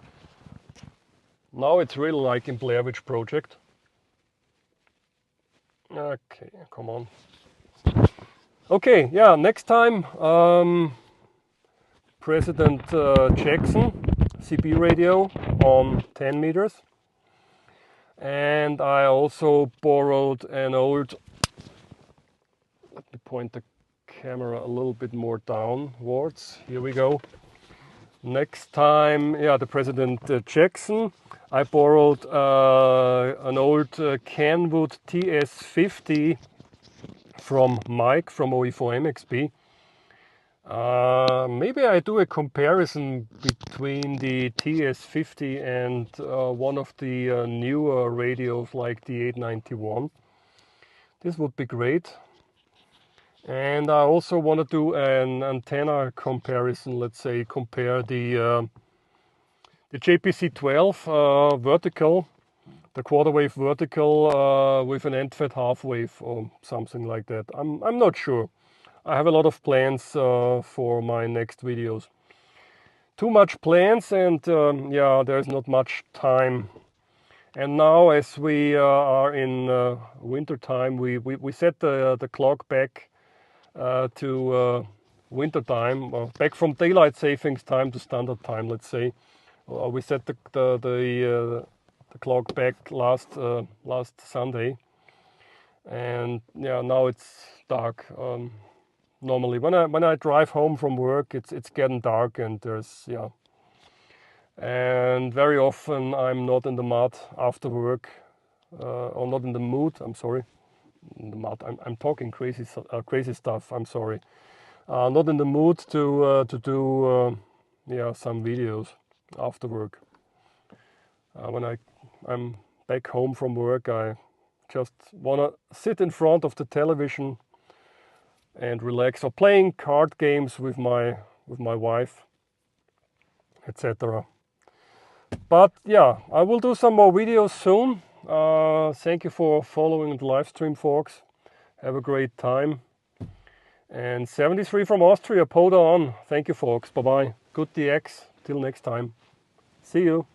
Now it's really like in Blair Witch Project. Okay, come on. Okay, yeah, next time, President Jackson, CB radio on 10 meters. And I also borrowed an old, let me point the camera a little bit more downwards. Here we go. Next time, yeah, the President Jackson. I borrowed an old Kenwood TS50 from Mike from OE4MXB. Maybe I do a comparison between the TS50 and one of the newer radios like the 891. This would be great. And I also want to do an antenna comparison. Let's say compare the JPC12 vertical, the quarter wave vertical with an end-fed half wave or something like that. I'm not sure. I have a lot of plans for my next videos. Too much plans, and yeah, there's not much time. And now, as we are in winter time, we set the clock back to winter time, back from daylight savings time to standard time. Let's say we set the clock back last Sunday, and yeah, now it's dark. Normally, when I drive home from work, it's getting dark, and there's and very often I'm not in the mood after work, or not in the mood. I'm sorry, in the mood. I'm talking crazy stuff. I'm sorry. Not in the mood to do some videos after work. When I'm back home from work, I just wanna sit in front of the television and relax, or playing card games with my wife, etc. But yeah, I will do some more videos soon. Thank you for following the live stream, folks. Have a great time. And 73 from Austria, POTA on. Thank you, folks. Bye bye. Good DX. Till next time. See you.